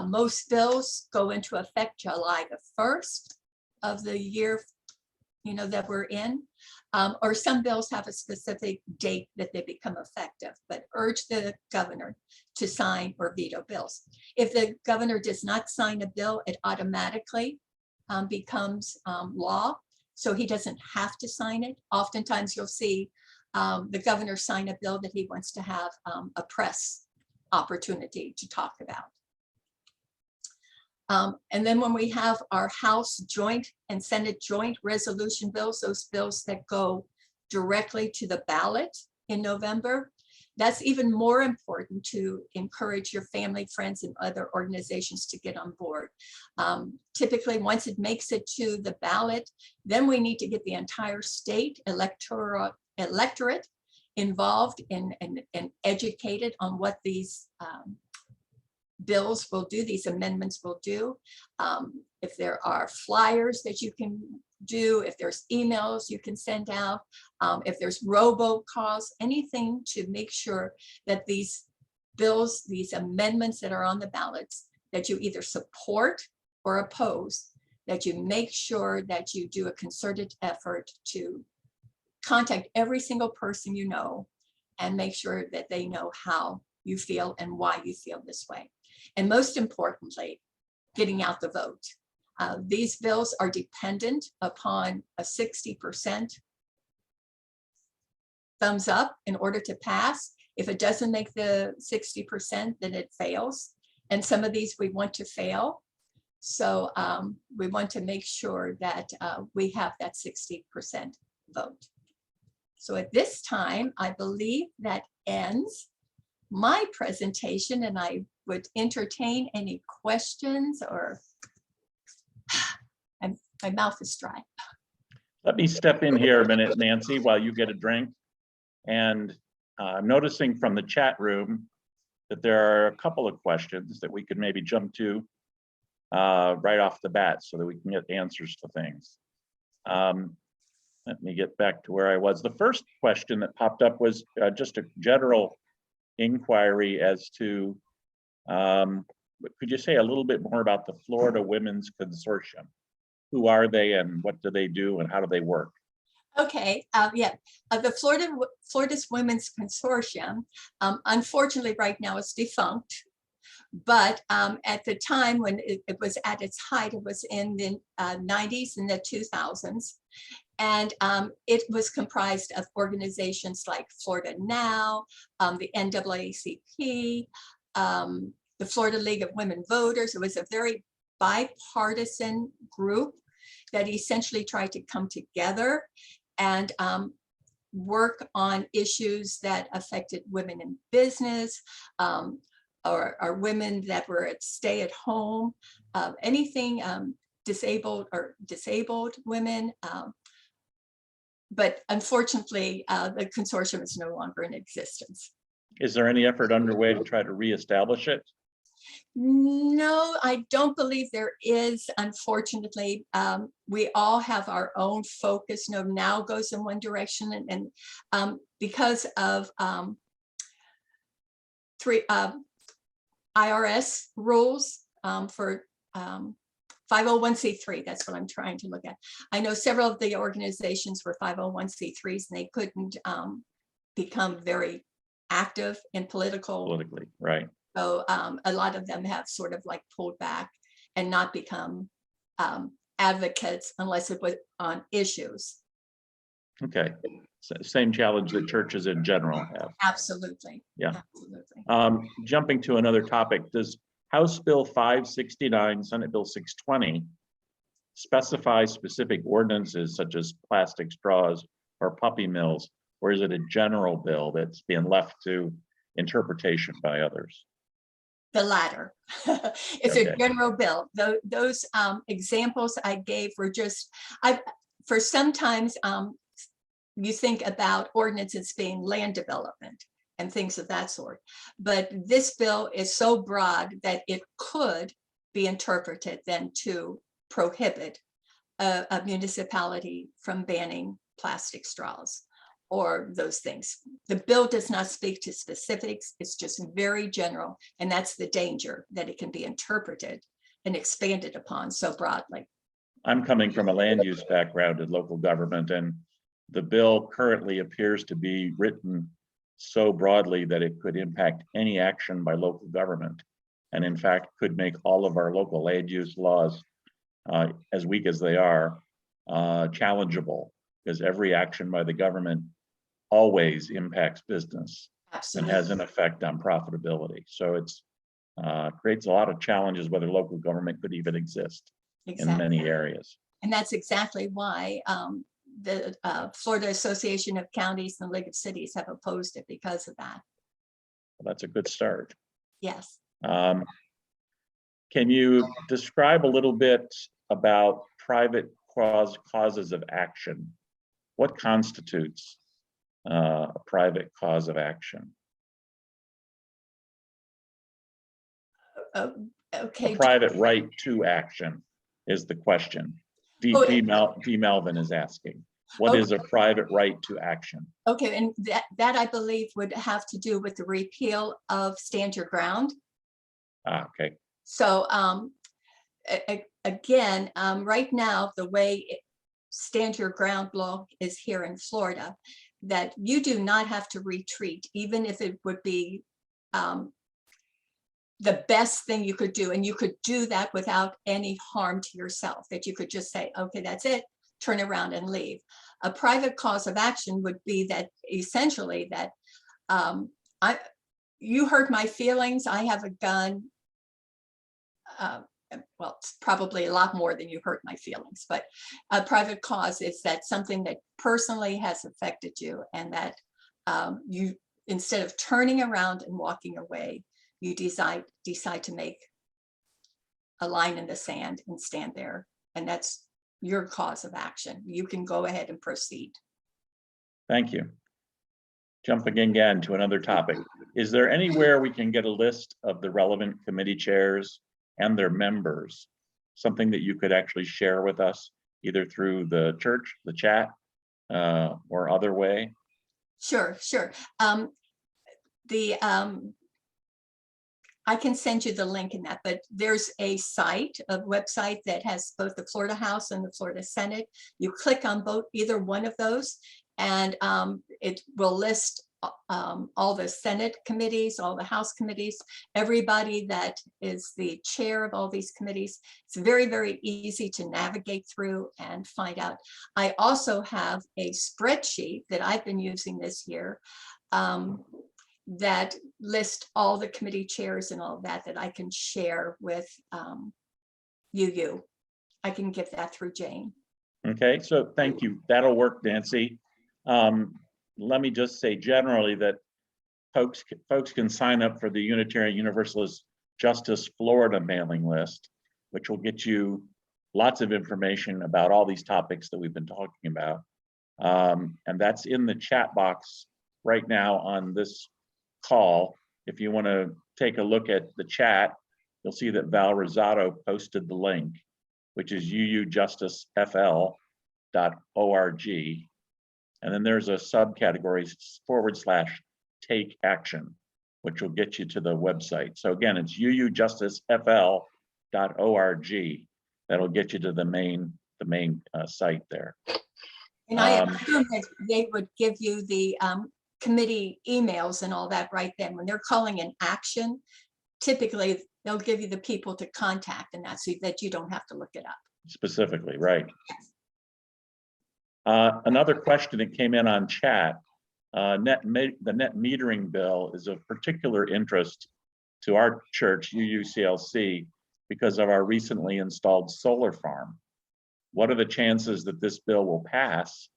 Most bills go into effect July the 1st of the year that we're in, or some bills have a specific date that they become effective, but urge the governor to sign or veto bills. If the governor does not sign a bill, it automatically becomes law, so he doesn't have to sign it. Oftentimes you'll see the governor sign a bill that he wants to have a press opportunity to talk about. And then when we have our House joint and Senate joint resolution bills, those bills that go directly to the ballot in November, that's even more important to encourage your family, friends, and other organizations to get on board. Typically, once it makes it to the ballot, then we need to get the entire state electorate involved and educated on what these bills will do, these amendments will do. If there are flyers that you can do, if there's emails you can send out, if there's robocalls, anything to make sure that these bills, these amendments that are on the ballots, that you either support or oppose, that you make sure that you do a concerted effort to contact every single person you know and make sure that they know how you feel and why you feel this way. And most importantly, getting out the vote. These bills are dependent upon a 60% thumbs up in order to pass. If it doesn't make the 60%, then it fails. And some of these we want to fail. So we want to make sure that we have that 60% vote. So at this time, I believe that ends my presentation, and I would entertain any questions or my mouth is dry. Let me step in here a minute, Nancy, while you get a drink. And I'm noticing from the chat room that there are a couple of questions that we could maybe jump to right off the bat so that we can get answers to things. Let me get back to where I was. The first question that popped up was just a general inquiry as to, could you say a little bit more about the Florida Women's Consortium? Who are they and what do they do and how do they work? Okay, yeah, the Florida's Women's Consortium, unfortunately, right now is defunct. But at the time when it was at its height, it was in the 90s and the 2000s. And it was comprised of organizations like Florida Now, the NAACP, the Florida League of Women Voters. It was a very bipartisan group that essentially tried to come together and work on issues that affected women in business, or women that were at stay at home, anything disabled women. But unfortunately, the consortium is no longer in existence. Is there any effort underway to try to reestablish it? No, I don't believe there is, unfortunately. We all have our own focus. Now goes in one direction, and because of IRS rules for 501c3, that's what I'm trying to look at. I know several of the organizations were 501c3s and they couldn't become very active in Politically, right. so a lot of them have sort of like pulled back and not become advocates unless it was on issues. Okay, same challenge that churches in general have. Absolutely. Yeah. Absolutely. Jumping to another topic, does House Bill 569, Senate Bill 620 specify specific ordinances such as plastic straws or puppy mills, or is it a general bill that's being left to interpretation by others? The latter. It's Okay. a general bill. Those examples I gave were just, for sometimes you think about ordinances being land development and things of that sort. But this bill is so broad that it could be interpreted then to prohibit a municipality from banning plastic straws or those things. The bill does not speak to specifics. It's just very general. And that's the danger, that it can be interpreted and expanded upon so broadly. I'm coming from a land use background in local government, and the bill currently appears to be written so broadly that it could impact any action by local government. And in fact, could make all of our local land use laws, as weak as they are, challengeable, because every action by the government always impacts business and Absolutely. has an effect on profitability. So it's creates a lot of challenges whether local government could even exist in many areas. And that's exactly why the Florida Association of Counties and the League of Cities have opposed it, because of that. Well, that's a good start. Yes. Can you describe a little bit about private causes of action? What constitutes a private cause of action? Okay. A private right to action is the question. D. Melvin is asking, what is a private right to action? Okay, and that I believe would have to do with the repeal of Stand Your Ground. Okay. So again, right now, the way Stand Your Ground law is here in Florida, that you do not have to retreat, even if it would be the best thing you could do. And you could do that without any harm to yourself, that you could just say, okay, that's it, turn around and leave. A private cause of action would be that essentially that you hurt my feelings, I have a gun. Well, it's probably a lot more than you hurt my feelings, but a private cause is that something that personally has affected you, and that you, instead of turning around and walking away, you decide to make a line in the sand and stand there, and that's your cause of action. You can go ahead and proceed. Thank you. Jumping again to another topic. Is there anywhere we can get a list of the relevant committee chairs and their members? Something that you could actually share with us, either through the church, the chat, or other way? Sure, sure. I can send you the link in that, but there's a website that has both the Florida House and the Florida Senate. You click on either one of those, and it will list all the Senate committees, all the House committees, everybody that is the chair of all these committees. It's very, very easy to navigate through and find out. I also have a spreadsheet that I've been using this year that lists all the committee chairs and all that I can share with you. I can give that through Jane. Okay, so thank you. That'll work, Nancy. Let me just say generally that folks can sign up for the Unitarian Universalist Justice Florida mailing list, which will get you lots of information about all these topics that we've been talking about. And that's in the chat box right now on this call. If you want to take a look at the chat, you'll see that Val Rosado posted the link, which is uujusticefl.org. And then there's a subcategory /take action, which will get you to the website. So again, it's uujusticefl.org. That'll get you to the main site there. And I assume that they would give you the committee emails and all that right then. When they're calling an action, typically they'll give you the people to contact, and that's so that you don't have to look it up. Specifically, right. Another question that came in on chat, the net metering bill is of particular interest to our church, UUCLC, because of our recently installed solar farm. What are the chances that this bill will pass,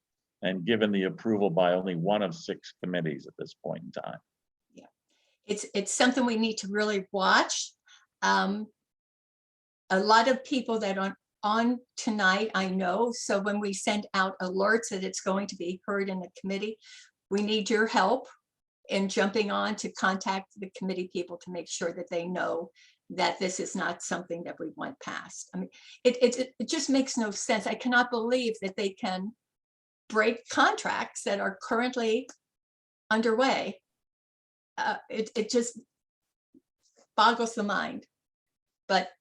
and given the approval by only one of 6 committees at this point in time? Yeah, it's something we need to really watch. A lot of people that are on tonight, I know, so when we send out alerts that it's going to be heard in the committee, we need your help in jumping on to contact the committee people to make sure that they know that this is not something that we want passed. I mean, it just makes no sense. I cannot believe that they can break contracts that are currently underway. It just boggles the mind, but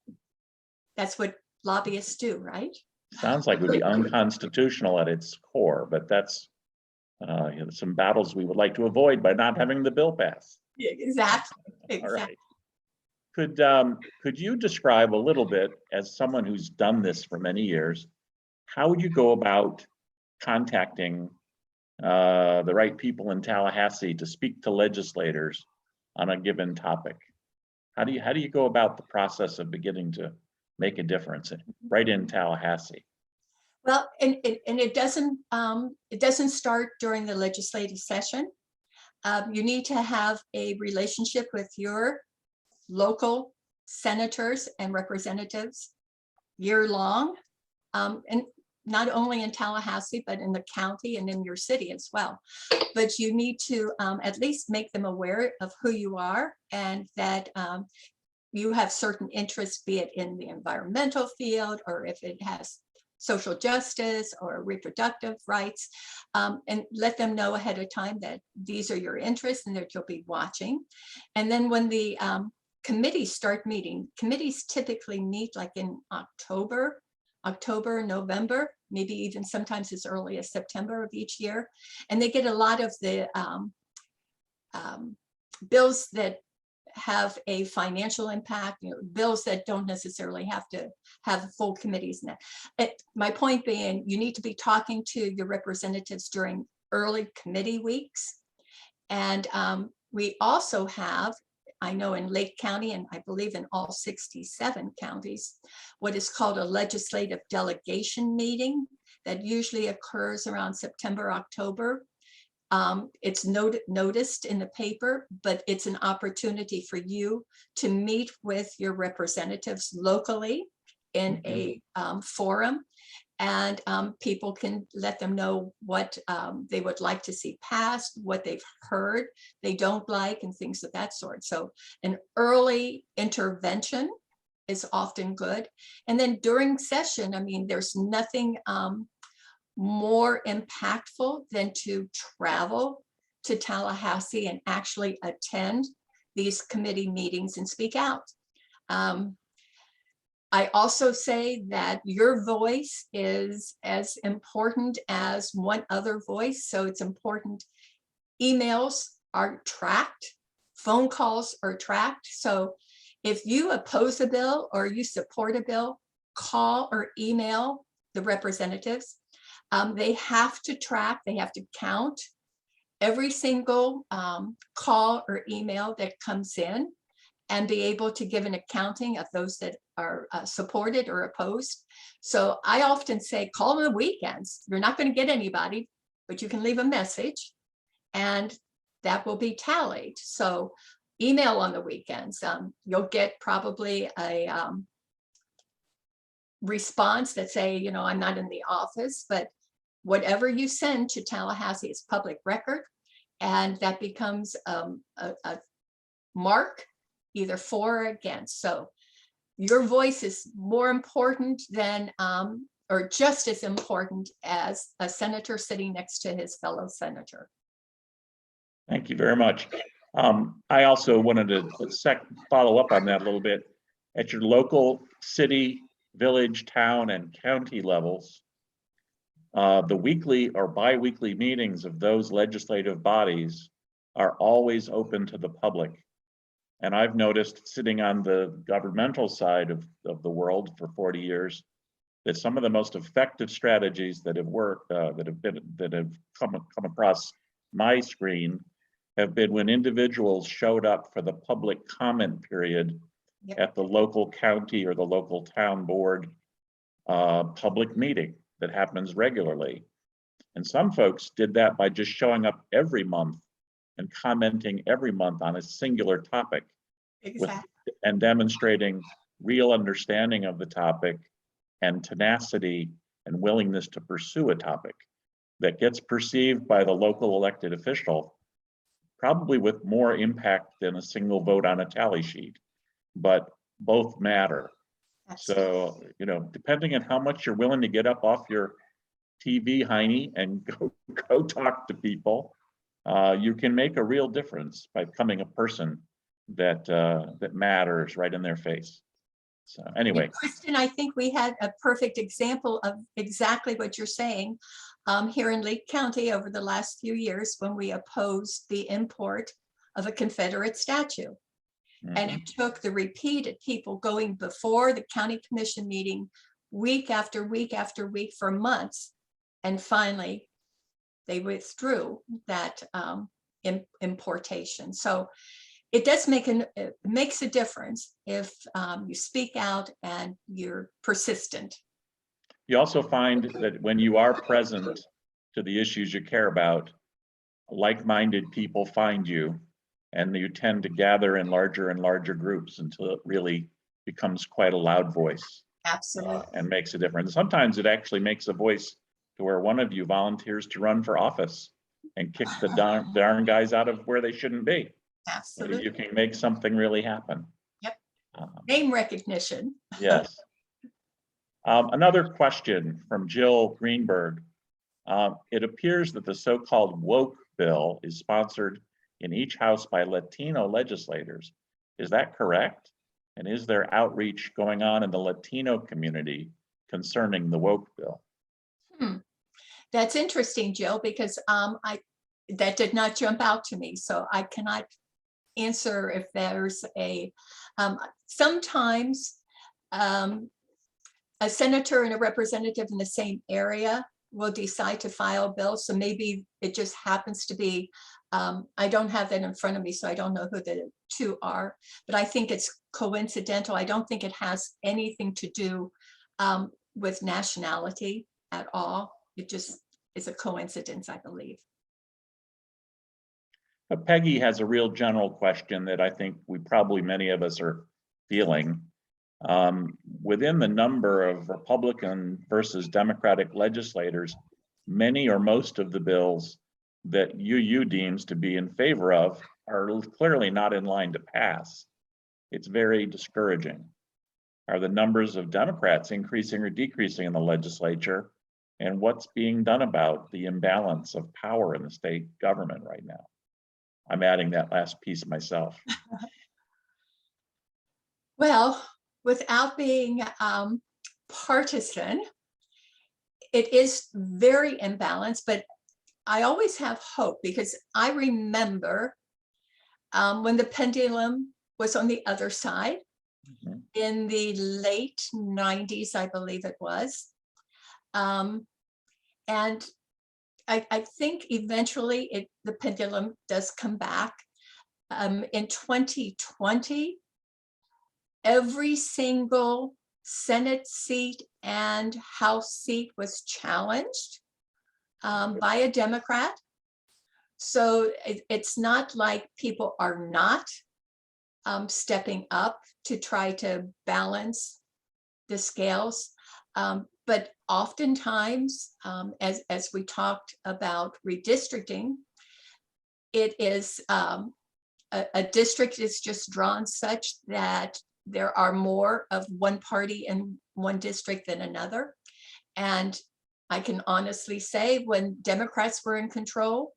that's what lobbyists do, right? Sounds like it would be unconstitutional at its core, but that's some battles we would like to avoid by not having the bill pass. Yeah, exactly. All right. Could you describe a little bit, as someone who's done this for many years, how would you go about contacting the right people in Tallahassee to speak to legislators on a given topic? How do you go about the process of beginning to make a difference right in Tallahassee? Well, and it doesn't start during the legislative session. You need to have a relationship with your local senators and representatives year long, and not only in Tallahassee, but in the county and in your city as well. But you need to at least make them aware of who you are, and that you have certain interests, be it in the environmental field, or if it has social justice or reproductive rights, and let them know ahead of time that these are your interests and that you'll be watching. And then when the committees start meeting, committees typically meet like in October, November, maybe even sometimes as early as September of each year. And they get a lot of the bills that have a financial impact, bills that don't necessarily have to have full committees in that. My point being, you need to be talking to your representatives during early committee weeks. And we also have, I know in Lake County, and I believe in all 67 counties, what is called a legislative delegation meeting that usually occurs around September, October. It's noticed in the paper, but it's an opportunity for you to meet with your representatives locally in a forum, and people can let them know what they would like to see passed, what they've heard they don't like, and things of that sort. So an early intervention is often good. And then during session, I mean, there's nothing more impactful than to travel to Tallahassee and actually attend these committee meetings and speak out. I also say that your voice is as important as one other voice, so it's important. Emails are tracked, phone calls are tracked. So if you oppose a bill or you support a bill, call or email the representatives. They have to track, they have to count every single call or email that comes in and be able to give an accounting of those that are supported or opposed. So I often say, call on the weekends. You're not going to get anybody, but you can leave a message and that will be tallied. So email on the weekends. You'll get probably a response that say, you know, I'm not in the office, but whatever you send to Tallahassee is public record. And that becomes a mark either for or against. So your voice is more important than, or just as important as a senator sitting next to his fellow senator. Thank you very much. I also wanted to follow up on that a little bit. At your local city, village, town, and county levels, the weekly or bi-weekly meetings of those legislative bodies are always open to the public. And I've noticed, sitting on the governmental side of the world for 40 years, that some of the most effective strategies that have worked, that have come across my screen, have been when individuals showed up for the public comment period at the local county or the local town board public meeting that happens regularly. And some folks did that by just showing up every month and commenting every month on a singular topic. Exactly. And demonstrating real understanding of the topic and tenacity and willingness to pursue a topic that gets perceived by the local elected official probably with more impact than a single vote on a tally sheet, but both matter. Absolutely. So, you know, depending on how much you're willing to get up off your TV, Heine, and go talk to people, you can make a real difference by becoming a person that matters right in their face. So anyway. Kristen, I think we had a perfect example of exactly what you're saying here in Lake County over the last few years when we opposed the import of a Confederate statue. And it took the repeated people going before the county commission meeting week after week after week for months. And finally, they withdrew that importation. So it does it makes a difference if you speak out and you're persistent. You also find that when you are present to the issues you care about, like-minded people find you, and you tend to gather in larger and larger groups until it really becomes quite a loud voice. Absolutely. And makes a difference. Sometimes it actually makes a voice to where one of you volunteers to run for office and kick the darn guys out of where they shouldn't be. Absolutely. You can make something really happen. Yep. Name recognition. Yes. Another question from Jill Greenberg. It appears that the so-called woke bill is sponsored in each house by Latino legislators. Is that correct? And is there outreach going on in the Latino community concerning the woke bill? That's interesting, Jill, because that did not jump out to me, so I cannot answer if there's a, sometimes a senator and a representative in the same area will decide to file bills. So maybe it just happens to be, I don't have that in front of me, so I don't know who the two are, but I think it's coincidental. I don't think it has anything to do with nationality at all. It just is a coincidence, I believe. Peggy has a real general question that I think many of us are feeling. Within the number of Republican versus Democratic legislators, many or most of the bills that UU deems to be in favor of are clearly not in line to pass. It's very discouraging. Are the numbers of Democrats increasing or decreasing in the legislature? and what's being done about the imbalance of power in the state government right now. I'm adding that last piece myself. Well, without being partisan, it is very imbalanced, but I always have hope because I remember when the pendulum was on the other side Mhm. in the late 90s, I believe it was. And I think eventually the pendulum does come back. In 2020, every single Senate seat and House seat was challenged by a Democrat. So it's not like people are not stepping up to try to balance the scales. But oftentimes, as we talked about redistricting, it is a district is just drawn such that there are more of one party in one district than another. And I can honestly say when Democrats were in control,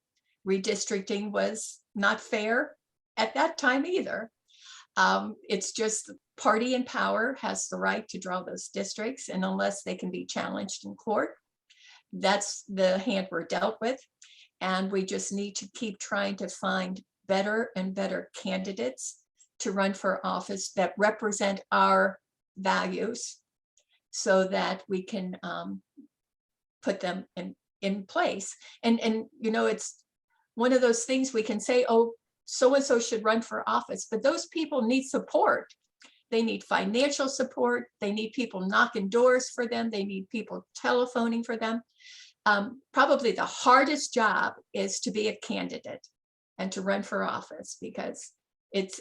redistricting was not fair at that time either. It's just party in power has the right to draw those districts, and unless they can be challenged in court, that's the hand we're dealt with. And we just need to keep trying to find better and better candidates to run for office that represent our values so that we can put them in place. And you know, it's one of those things we can say, oh, so-and-so should run for office, but those people need support. They need financial support. They need people knocking doors for them. They need people telephoning for them. Probably the hardest job is to be a candidate and to run for office because it's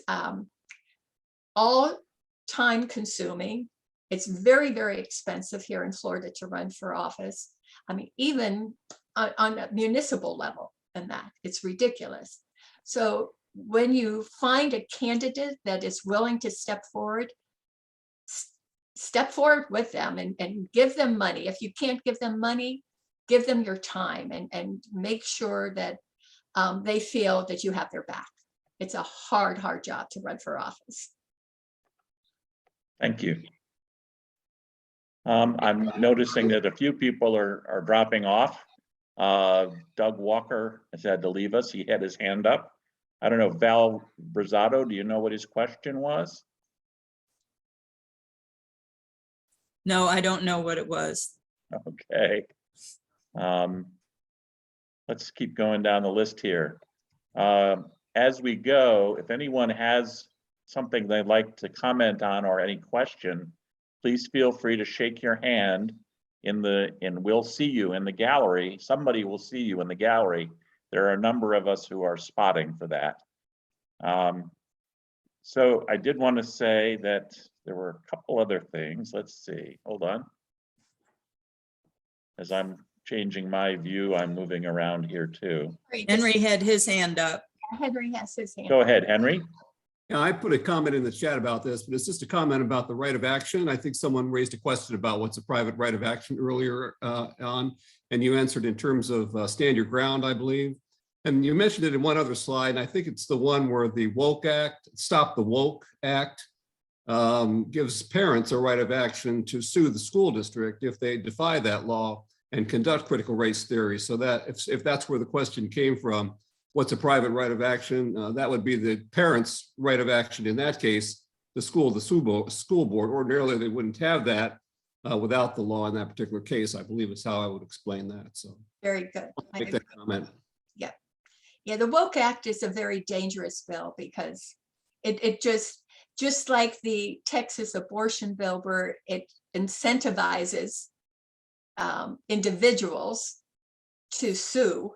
all time consuming. It's very, very expensive here in Florida to run for office. I mean, even on a municipal level and that, it's ridiculous. So when you find a candidate that is willing to step forward with them and give them money. If you can't give them money, give them your time and make sure that they feel that you have their back. It's a hard, hard job to run for office. Thank you. I'm noticing that a few people are dropping off. Doug Walker has had to leave us. He had his hand up. I don't know, Val Brazato, do you know what his question was? No, I don't know what it was. Okay. Let's keep going down the list here. As we go, if anyone has something they'd like to comment on or any question, please feel free to shake your hand and we'll see you in the gallery. Somebody will see you in the gallery. There are a number of us who are spotting for that. So I did want to say that there were a couple other things. Let's see, hold on. As I'm changing my view, I'm moving around here too. Henry had his hand up. Henry has his hand. Go ahead, Henry. Yeah, I put a comment in the chat about this, but it's just a comment about the right of action. I think someone raised a question about what's a private right of action earlier on, and you answered in terms of stand your ground, I believe. And you mentioned it in one other slide, and I think it's the one where the Woke Act, Stop the Woke Act, gives parents a right of action to sue the school district if they defy that law and conduct critical race theory. So that if that's where the question came from, what's a private right of action? That would be the parents' right of action in that case, the school board. Ordinarily, they wouldn't have that without the law in that particular case, I believe is how I would explain that. So Very good. I'll make that comment. Yeah, the Woke Act is a very dangerous bill because it just like the Texas abortion bill where it incentivizes individuals to sue.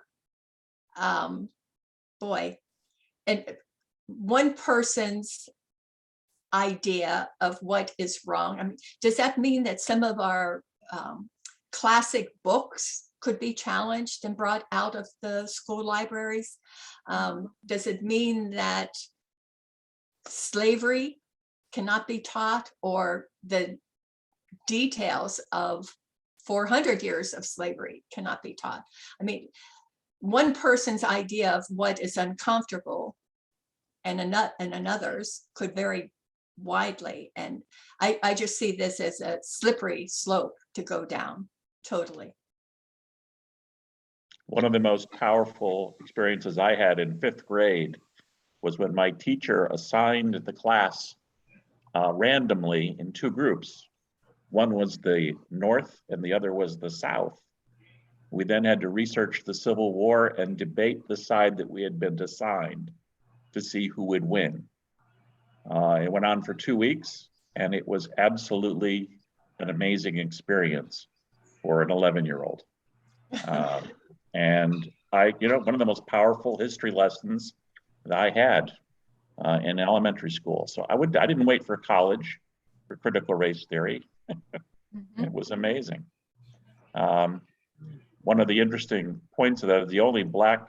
Boy, and one person's idea of what is wrong. I mean, does that mean that some of our classic books could be challenged and brought out of the school libraries? Does it mean that slavery cannot be taught, or the details of 400 years of slavery cannot be taught. I mean, one person's idea of what is uncomfortable and another's could vary widely. And I just see this as a slippery slope to go down totally. One of the most powerful experiences I had in 5th grade was when my teacher assigned the class randomly in 2 groups. One was the North and the other was the South. We then had to research the Civil War and debate the side that we had been assigned to see who would win. It went on for 2 weeks, and it was absolutely an amazing experience for an 11-year-old. And one of the most powerful history lessons that I had in elementary school. So I didn't wait for college for critical race theory. It was amazing. One of the interesting points of that is the only Black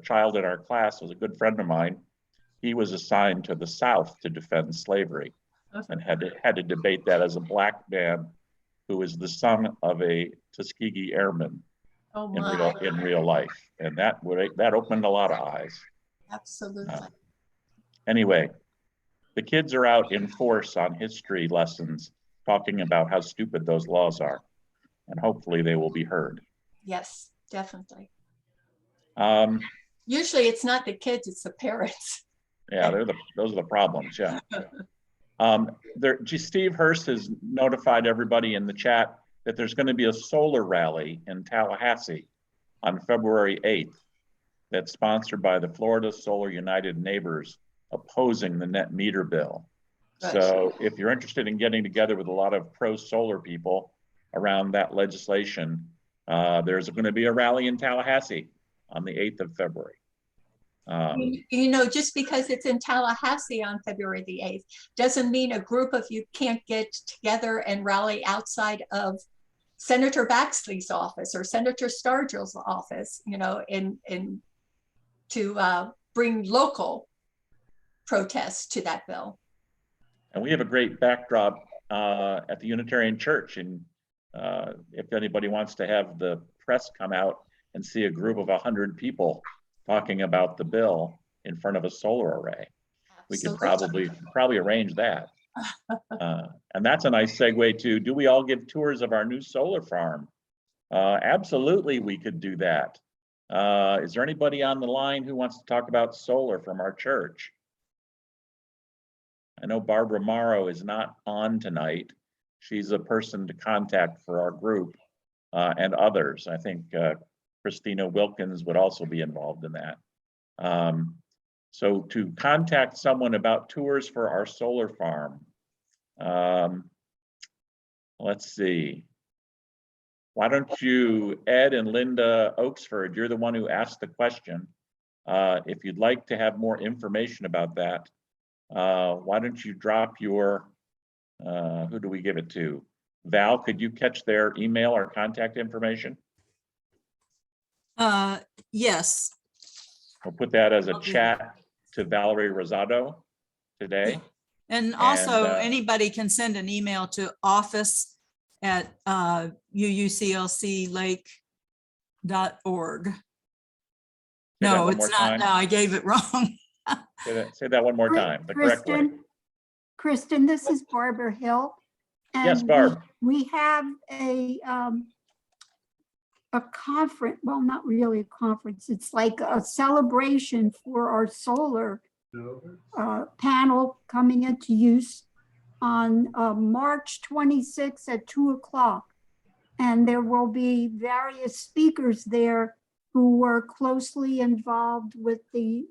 child in our class was a good friend of mine. He was assigned to the South to defend slavery and had to debate that as a Black man who is the son of a Tuskegee airman in real life. And that opened a lot of eyes. Absolutely. Anyway, the kids are out in force on history lessons, talking about how stupid those laws are, and hopefully they will be heard. Yes, definitely. Um, Usually it's not the kids, it's the parents. yeah, those are the problems, yeah. Steve Hurst has notified everybody in the chat that there's going to be a solar rally in Tallahassee on February 8th that's sponsored by the Florida Solar United Neighbors opposing the net meter bill. Gotcha. So if you're interested in getting together with a lot of pro-solar people around that legislation, there's going to be a rally in Tallahassee on the 8th of February. Just because it's in Tallahassee on February the 8th doesn't mean a group of you can't get together and rally outside of Senator Baxley's office or Senator Stargill's office, to bring local protests to that bill. And we have a great backdrop at the Unitarian Church. And if anybody wants to have the press come out and see a group of 100 people talking about the bill in front of a solar array, we could probably arrange that. And that's a nice segue to, do we all give tours of our new solar farm? Absolutely, we could do that. Is there anybody on the line who wants to talk about solar from our church? I know Barbara Morrow is not on tonight. She's a person to contact for our group and others. I think Christina Wilkins would also be involved in that. So to contact someone about tours for our solar farm, let's see. Why don't you, Ed and Linda Oaksford, you're the one who asked the question. If you'd like to have more information about that, why don't you drop your, who do we give it to? Val, could you catch their email or contact information? Yes. We'll put that as a chat to Valerie Rosado today. And also anybody can send an email to office@uuclclake.org. No, it's not. No, I gave it wrong. Say that one more time, the correct way. Kristen, this is Barbara Hill. And Yes, Barb. We have a conference, well, not really a conference. It's like a celebration for our solar panel coming into use on March 26th at 2:00. And there will be various speakers there who were closely involved with the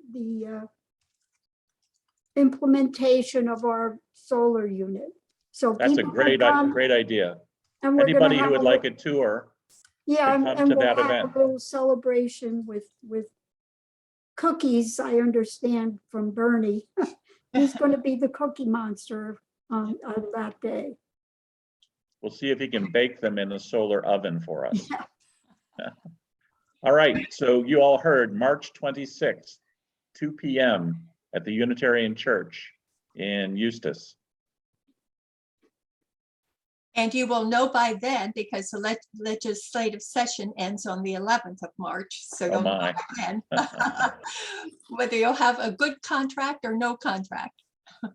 implementation of our solar unit. So That's a great idea. Anybody who would like a tour, yeah, come and to we'll that have event. a little celebration with cookies, I understand from Bernie. He's going to be the cookie monster on that day. we'll see if he can bake them in a solar oven for us. Yeah. All right, so you all heard March 26th, 2 p.m. at the Unitarian Church in Eustis. And you will know by then because the legislative session ends on the 11th of March. So Oh you'll know my. by then whether you'll have a good contract or no contract.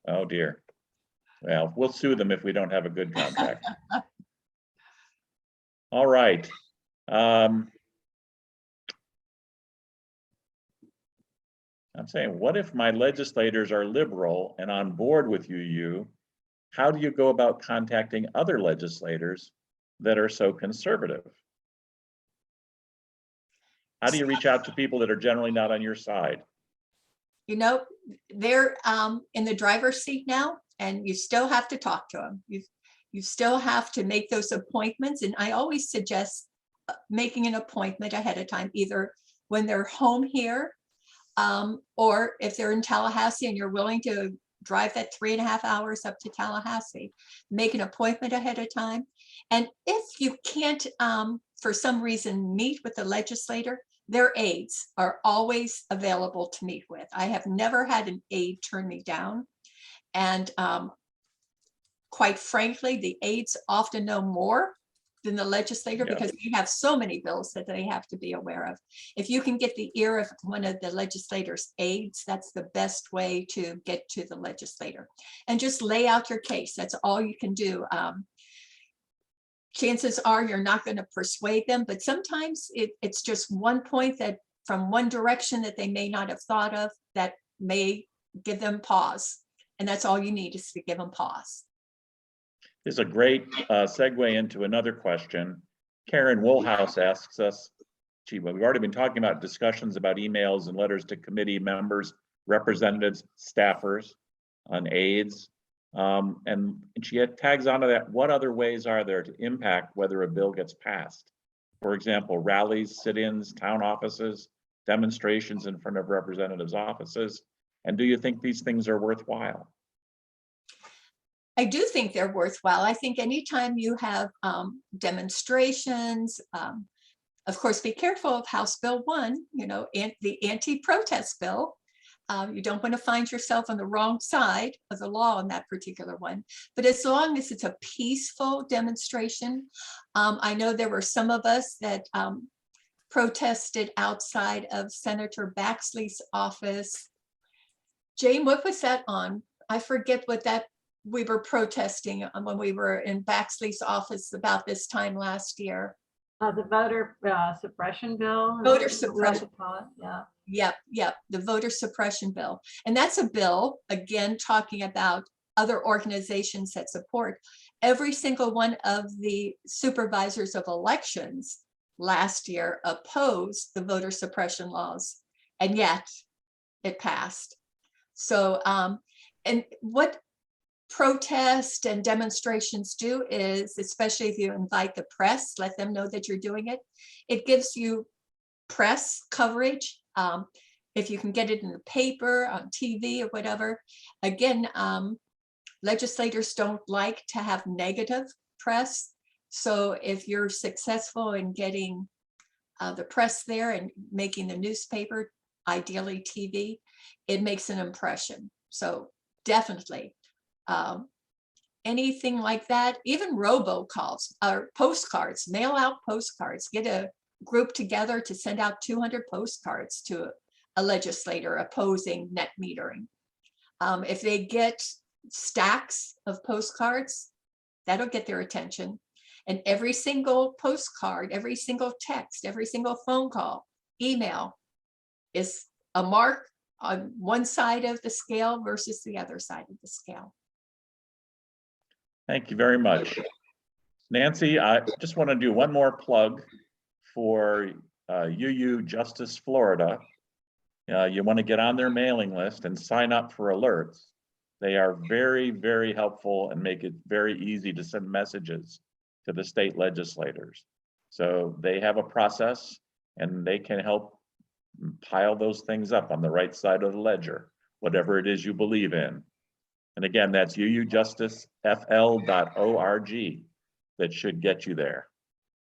Oh dear. Well, we'll sue them if we don't have a good contract. All right. I'm saying, what if my legislators are liberal and on board with you? How do you go about contacting other legislators that are so conservative? How do you reach out to people that are generally not on your side? You know, they're in the driver's seat now, and you still have to talk to them. You still have to make those appointments. And I always suggest making an appointment ahead of time, either when they're home here, or if they're in Tallahassee and you're willing to drive that 3.5 hours up to Tallahassee, make an appointment ahead of time. And if you can't, for some reason, meet with the legislator, their aides are always available to meet with. I have never had an aide turn me down. And quite frankly, the aides often know more than the legislator Yeah. because we have so many bills that they have to be aware of. If you can get the ear of one of the legislator's aides, that's the best way to get to the legislator. And just lay out your case. That's all you can do. Chances are you're not going to persuade them, but sometimes it's just one point that from one direction that they may not have thought of that may give them pause. And that's all you need is to give them pause. This is a great segue into another question. Karen Woolhouse asks us, gee, well, we've already been talking about discussions about emails and letters to committee members, representatives, staffers, on aides. And she tags onto that, what other ways are there to impact whether a bill gets passed? For example, rallies, sit-ins, town offices, demonstrations in front of representatives' offices. And do you think these things are worthwhile? I do think they're worthwhile. I think anytime you have demonstrations, of course, be careful of House Bill 1, you know, and the anti-protest bill. You don't want to find yourself on the wrong side of the law on that particular one. But as long as it's a peaceful demonstration, I know there were some of us that protested outside of Senator Baxley's office. Jane, what was that on? I forget what that we were protesting when we were in Baxley's office about this time last year. The voter suppression bill. Voter suppression. Yeah. Yep, the voter suppression bill. And that's a bill, again, talking about other organizations that support. Every single one of the supervisors of elections last year opposed the voter suppression laws, and yet it passed. So, and what protest and demonstrations do is, especially if you invite the press, let them know that you're doing it. It gives you press coverage. If you can get it in the paper, on TV or whatever. Again, legislators don't like to have negative press. So if you're successful in getting the press there and making the newspaper, ideally TV, it makes an impression. So definitely anything like that, even robocalls or postcards, mail out postcards, get a group together to send out 200 postcards to a legislator opposing net metering. If they get stacks of postcards, that'll get their attention. And every single postcard, every single text, every single phone call, email is a mark on one side of the scale versus the other side of the scale. Thank you very much. Nancy, I just want to do one more plug for UU Justice Florida. You want to get on their mailing list and sign up for alerts. They are very, very helpful and make it very easy to send messages to the state legislators. So they have a process and they can help pile those things up on the right side of the ledger, whatever it is you believe in. And again, that's uujusticefl.org. That should get you there.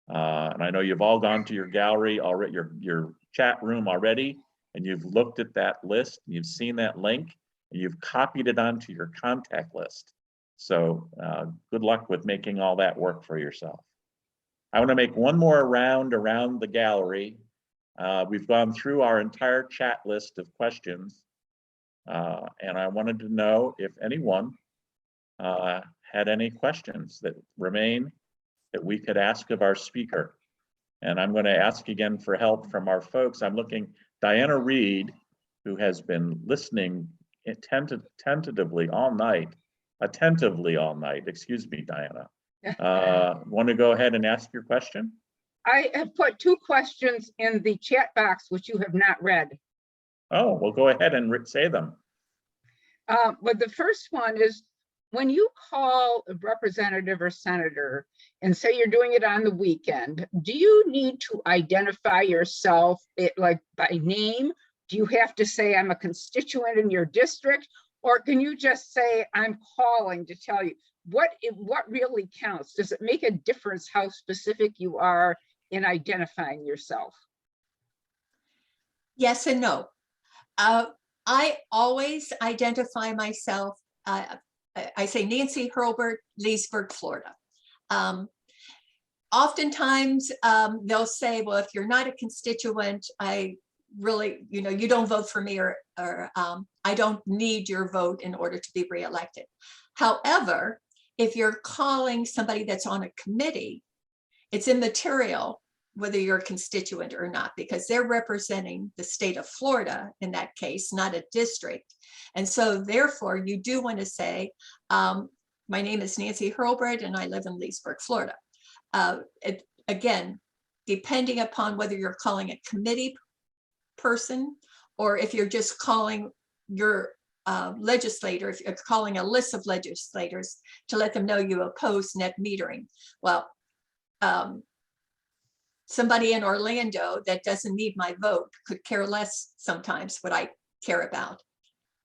And I know you've all gone to your gallery already, your chat room already, and you've looked at that list, and you've seen that link, and you've copied it onto your contact list. So good luck with making all that work for yourself. I want to make one more round around the gallery. We've gone through our entire chat list of questions. And I wanted to know if anyone had any questions that remain that we could ask of our speaker. And I'm going to ask again for help from our folks. I'm looking, Diana Reed, who has been listening attentively all night, excuse me, Diana. Want to go ahead and ask your question? I have put 2 questions in the chat box, which you have not read. Oh, well, go ahead and say them. But the first one is, when you call a representative or senator and say you're doing it on the weekend, do you need to identify yourself like by name? Do you have to say I'm a constituent in your district? Or can you just say I'm calling to tell you what really counts? Does it make a difference how specific you are in identifying yourself? Yes and no. I always identify myself. I say Nancy Hurlbert, Leesburg, Florida. Oftentimes they'll say, well, if you're not a constituent, I really, you don't vote for me, or I don't need your vote in order to be reelected. However, if you're calling somebody that's on a committee, it's immaterial whether you're a constituent or not, because they're representing the state of Florida in that case, not a district. And so therefore you do want to say, my name is Nancy Hurlbert and I live in Leesburg, Florida. Again, depending upon whether you're calling a committee person or if you're just calling your legislator, if you're calling a list of legislators to let them know you oppose net metering. Well, somebody in Orlando that doesn't need my vote could care less sometimes what I care about.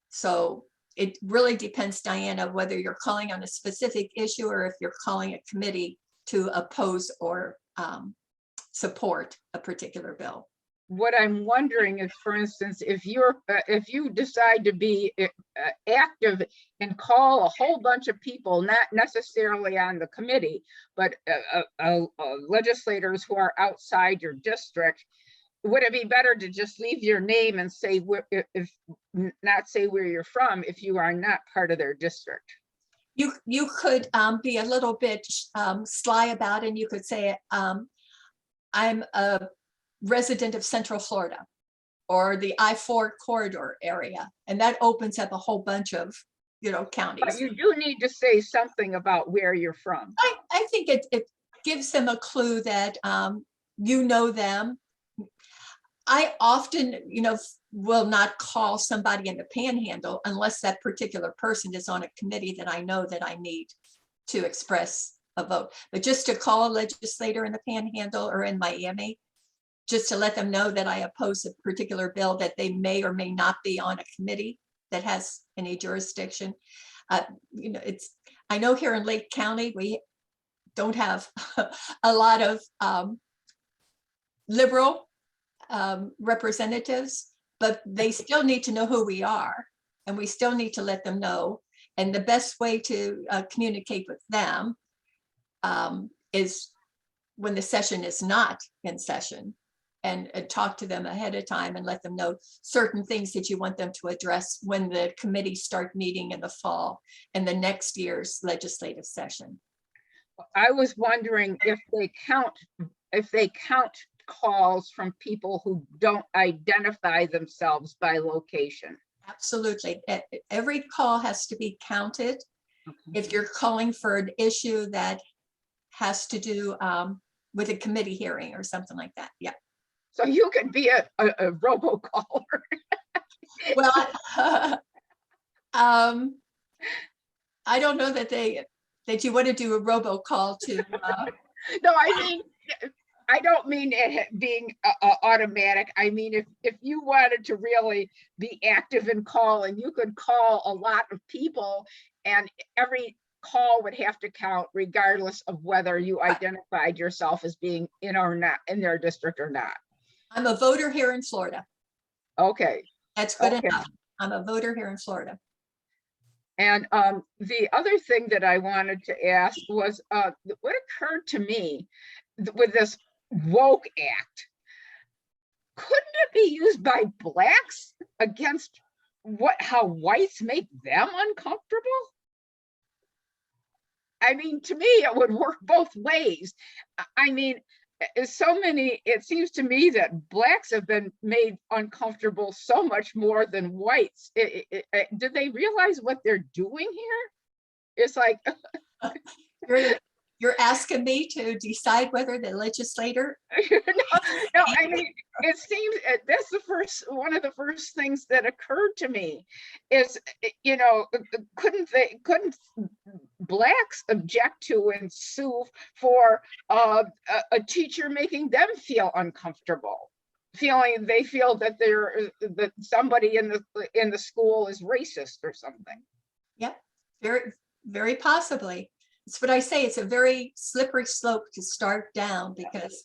So it really depends, Diana, whether you're calling on a specific issue or if you're calling a committee to oppose or support a particular bill. What I'm wondering is, for instance, if you decide to be active and call a whole bunch of people, not necessarily on the committee, but legislators who are outside your district, would it be better to just leave your name and say not say where you're from if you are not part of their district? You could be a little bit sly about it, and you could say, I'm a resident of Central Florida or the I-4 corridor area, and that opens up a whole bunch of counties. But you do need to say something about where you're from. I think it gives them a clue that you know them. I often will not call somebody in the Panhandle unless that particular person is on a committee that I know that I need to express a vote. But just to call a legislator in the Panhandle or in Miami, just to let them know that I oppose a particular bill that they may or may not be on a committee that has any jurisdiction. I know here in Lake County, we don't have a lot of liberal representatives, but they still need to know who we are, and we still need to let them know. And the best way to communicate with them is when the session is not in session, and talk to them ahead of time and let them know certain things that you want them to address when the committees start meeting in the fall and the next year's legislative session. I was wondering if they count calls from people who don't identify themselves by location. Absolutely. Every call has to be counted. Okay. If you're calling for an issue that has to do with a committee hearing or something like that. Yeah. So you could be a robocaller. Well, I don't know that you want to do a robocall to. No, I don't mean it being automatic. I mean, if you wanted to really be active in calling, you could call a lot of people, and every call would have to count regardless of whether you identified yourself as being in or not in their district or not. I'm a voter here in Florida. Okay. That's good enough. I'm a voter here in Florida. And the other thing that I wanted to ask was what occurred to me with this woke act. Couldn't it be used by blacks against how whites make them uncomfortable? I mean, to me, it would work both ways. I mean, it seems to me that blacks have been made uncomfortable so much more than whites. Do they realize what they're doing here? It's like, You're asking me to decide whether the legislator. no, I mean, it seems that's one of the first things that occurred to me is, you know, couldn't blacks object to and sue for a teacher making them feel uncomfortable, they feel that that somebody in the school is racist or something? Yep, very, very possibly. It's what I say, it's a very slippery slope to start down, because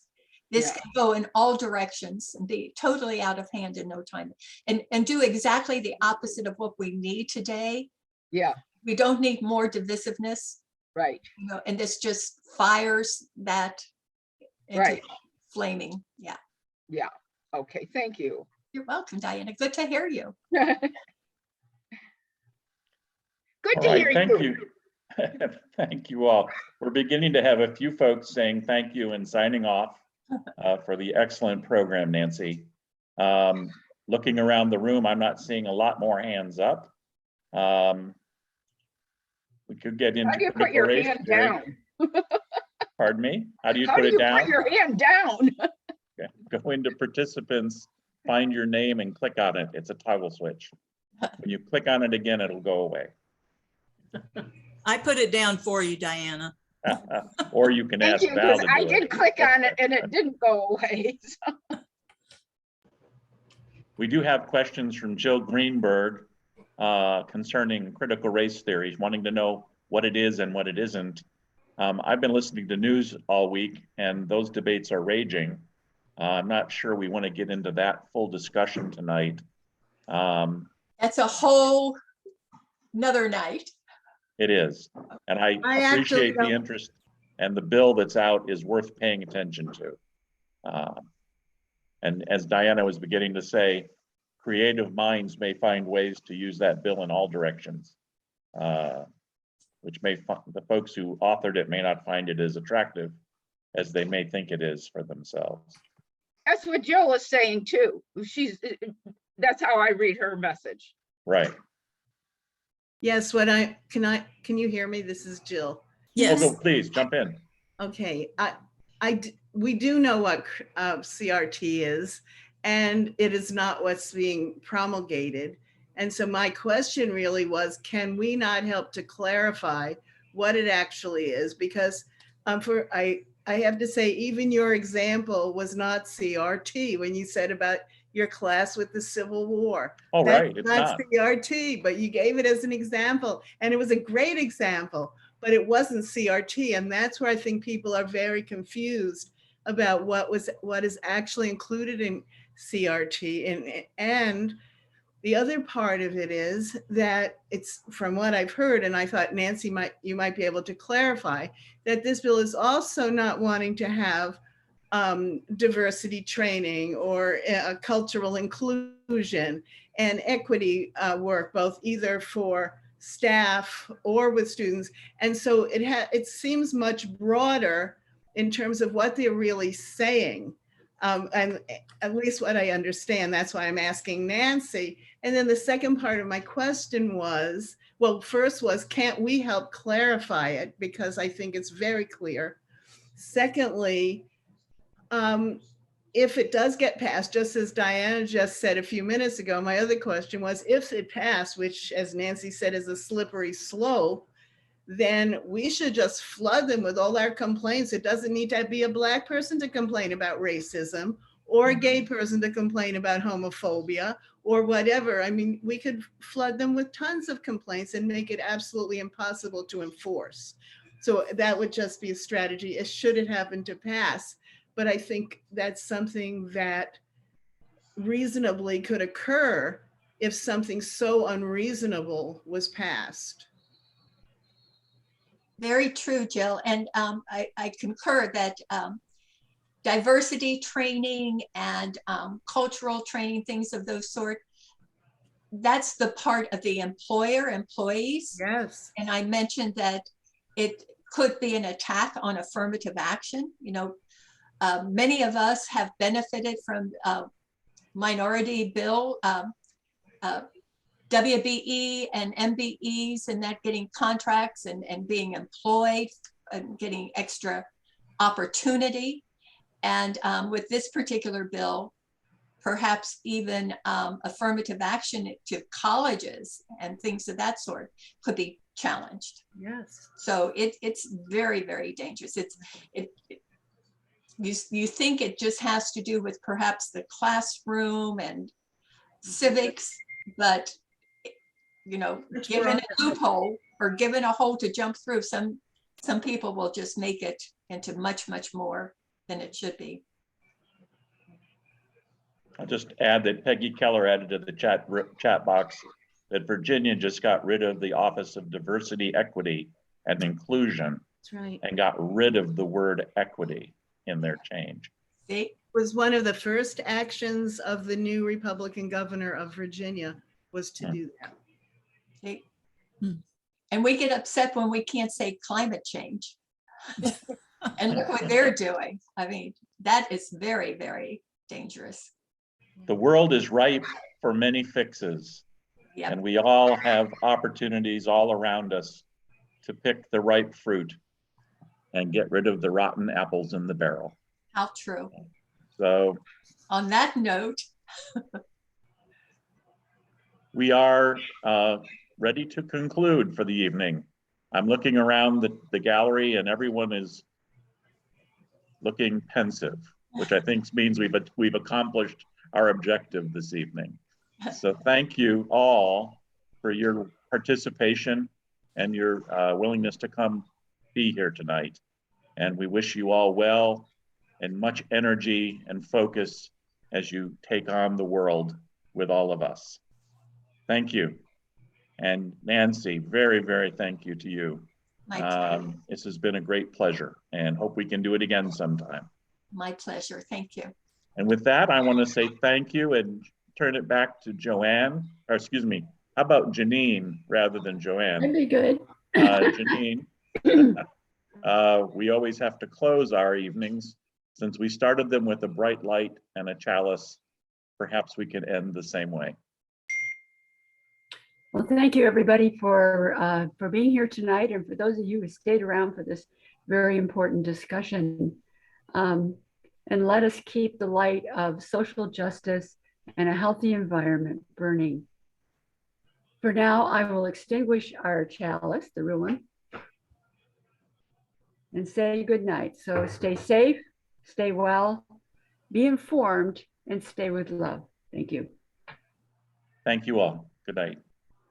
this can go in all directions and be totally out of hand in no time, and do exactly the opposite of what we need today. Yeah. We don't need more divisiveness, Right. you know, and this just fires that into flaming. Yeah. Yeah. Okay. Thank you. You're welcome, Diana. Good to hear you. Good All to right, hear thank you. you. Thank you all. We're beginning to have a few folks saying thank you and signing off for the excellent program, Nancy. Looking around the room, I'm not seeing a lot more hands up. We could get into. How do you put your hand down? Pardon me? How do you How put do it you down? put your hand down? Okay. Go into participants, find your name and click on it. It's a toggle switch. When you click on it again, it'll go away. I put it down for you, Diana. Or you can Thank ask you, Val because to I do did it. click on it and it didn't go away. So. We do have questions from Jill Greenberg concerning critical race theories, wanting to know what it is and what it isn't. I've been listening to news all week, and those debates are raging. I'm not sure we want to get into that full discussion tonight. That's a whole another night. It is, and I appreciate the interest, and the bill that's out is worth paying attention to. And as Diana was beginning to say, creative minds may find ways to use that bill in all directions, which the folks who authored it may not find it as attractive as they may think it is for themselves. That's what Jill is saying too. That's how I read her message. Right. Yes, can you hear me? This is Jill. Yes. Oh, please jump in. Okay, we do know what CRT is, and it is not what's being promulgated. And so my question really was, can we not help to clarify what it actually is? Because I have to say, even your example was not CRT when you said about your class with the Civil War. Oh, right, it's That's not. CRT, but you gave it as an example, and it was a great example, but it wasn't CRT. And that's where I think people are very confused about what is actually included in CRT. And the other part of it is that it's, from what I've heard, and I thought Nancy you might be able to clarify, that this bill is also not wanting to have diversity training or cultural inclusion and equity work, both either for staff or with students. And so it seems much broader in terms of what they're really saying. And at least what I understand, that's why I'm asking Nancy. And then the second part of my question was, well, first was, can't we help clarify it? Because I think it's very clear. Secondly, if it does get passed, just as Diana just said a few minutes ago, my other question was, if it passed, which as Nancy said is a slippery slope, then we should just flood them with all our complaints. It doesn't need to be a Black person to complain about racism or a gay person to complain about homophobia or whatever. I mean, we could flood them with tons of complaints and make it absolutely impossible to enforce. So that would just be a strategy, should it happen to pass. But I think that's something that reasonably could occur if something so unreasonable was passed. Very true, Jill. And I concur that diversity training and cultural training, things of those sort, that's the part of the employer, employees. Yes. And I mentioned that it could be an attack on affirmative action. You know, many of us have benefited from minority bill, WBE and MBEs, and that getting contracts and being employed and getting extra opportunity. And with this particular bill, perhaps even affirmative action to colleges and things of that sort could be challenged. Yes. So it's very, very dangerous. You think it just has to do with perhaps the classroom and civics, but you know, given a loophole or given a hole to jump through, some people will just make it into much, much more than it should be. I'll just add that Peggy Keller added to the chat box that Virginia just got rid of the Office of Diversity, Equity, and Inclusion That's right. and got rid of the word equity in their change. See? Was one of the first actions of the new Republican governor of Virginia was to do that. See? And we get upset when we can't say climate change. And look what they're doing. I mean, that is very, very dangerous. The world is ripe for many fixes, Yep. and we all have opportunities all around us to pick the ripe fruit and get rid of the rotten apples in the barrel. How true. So On that note, we are ready to conclude for the evening. I'm looking around the gallery and everyone is looking pensive, which I think means we've accomplished our objective this evening. So thank you all for your participation and your willingness to come be here tonight. And we wish you all well and much energy and focus as you take on the world with all of us. Thank you. And Nancy, very, very thank you to you. my pleasure. This has been a great pleasure and hope we can do it again sometime. My pleasure. Thank you. And with that, I want to say thank you and turn it back to Joanne, or excuse me, how about Janine rather than Joanne? That'd be good. Janine, we always have to close our evenings. Since we started them with a bright light and a chalice, perhaps we can end the same way. Well, thank you, everybody, for being here tonight, and for those of you who stayed around for this very important discussion. And let us keep the light of social justice and a healthy environment burning. For now, I will extinguish our chalice, the real one, and say good night. So stay safe, stay well, be informed, and stay with love. Thank you. Thank you all. Good night.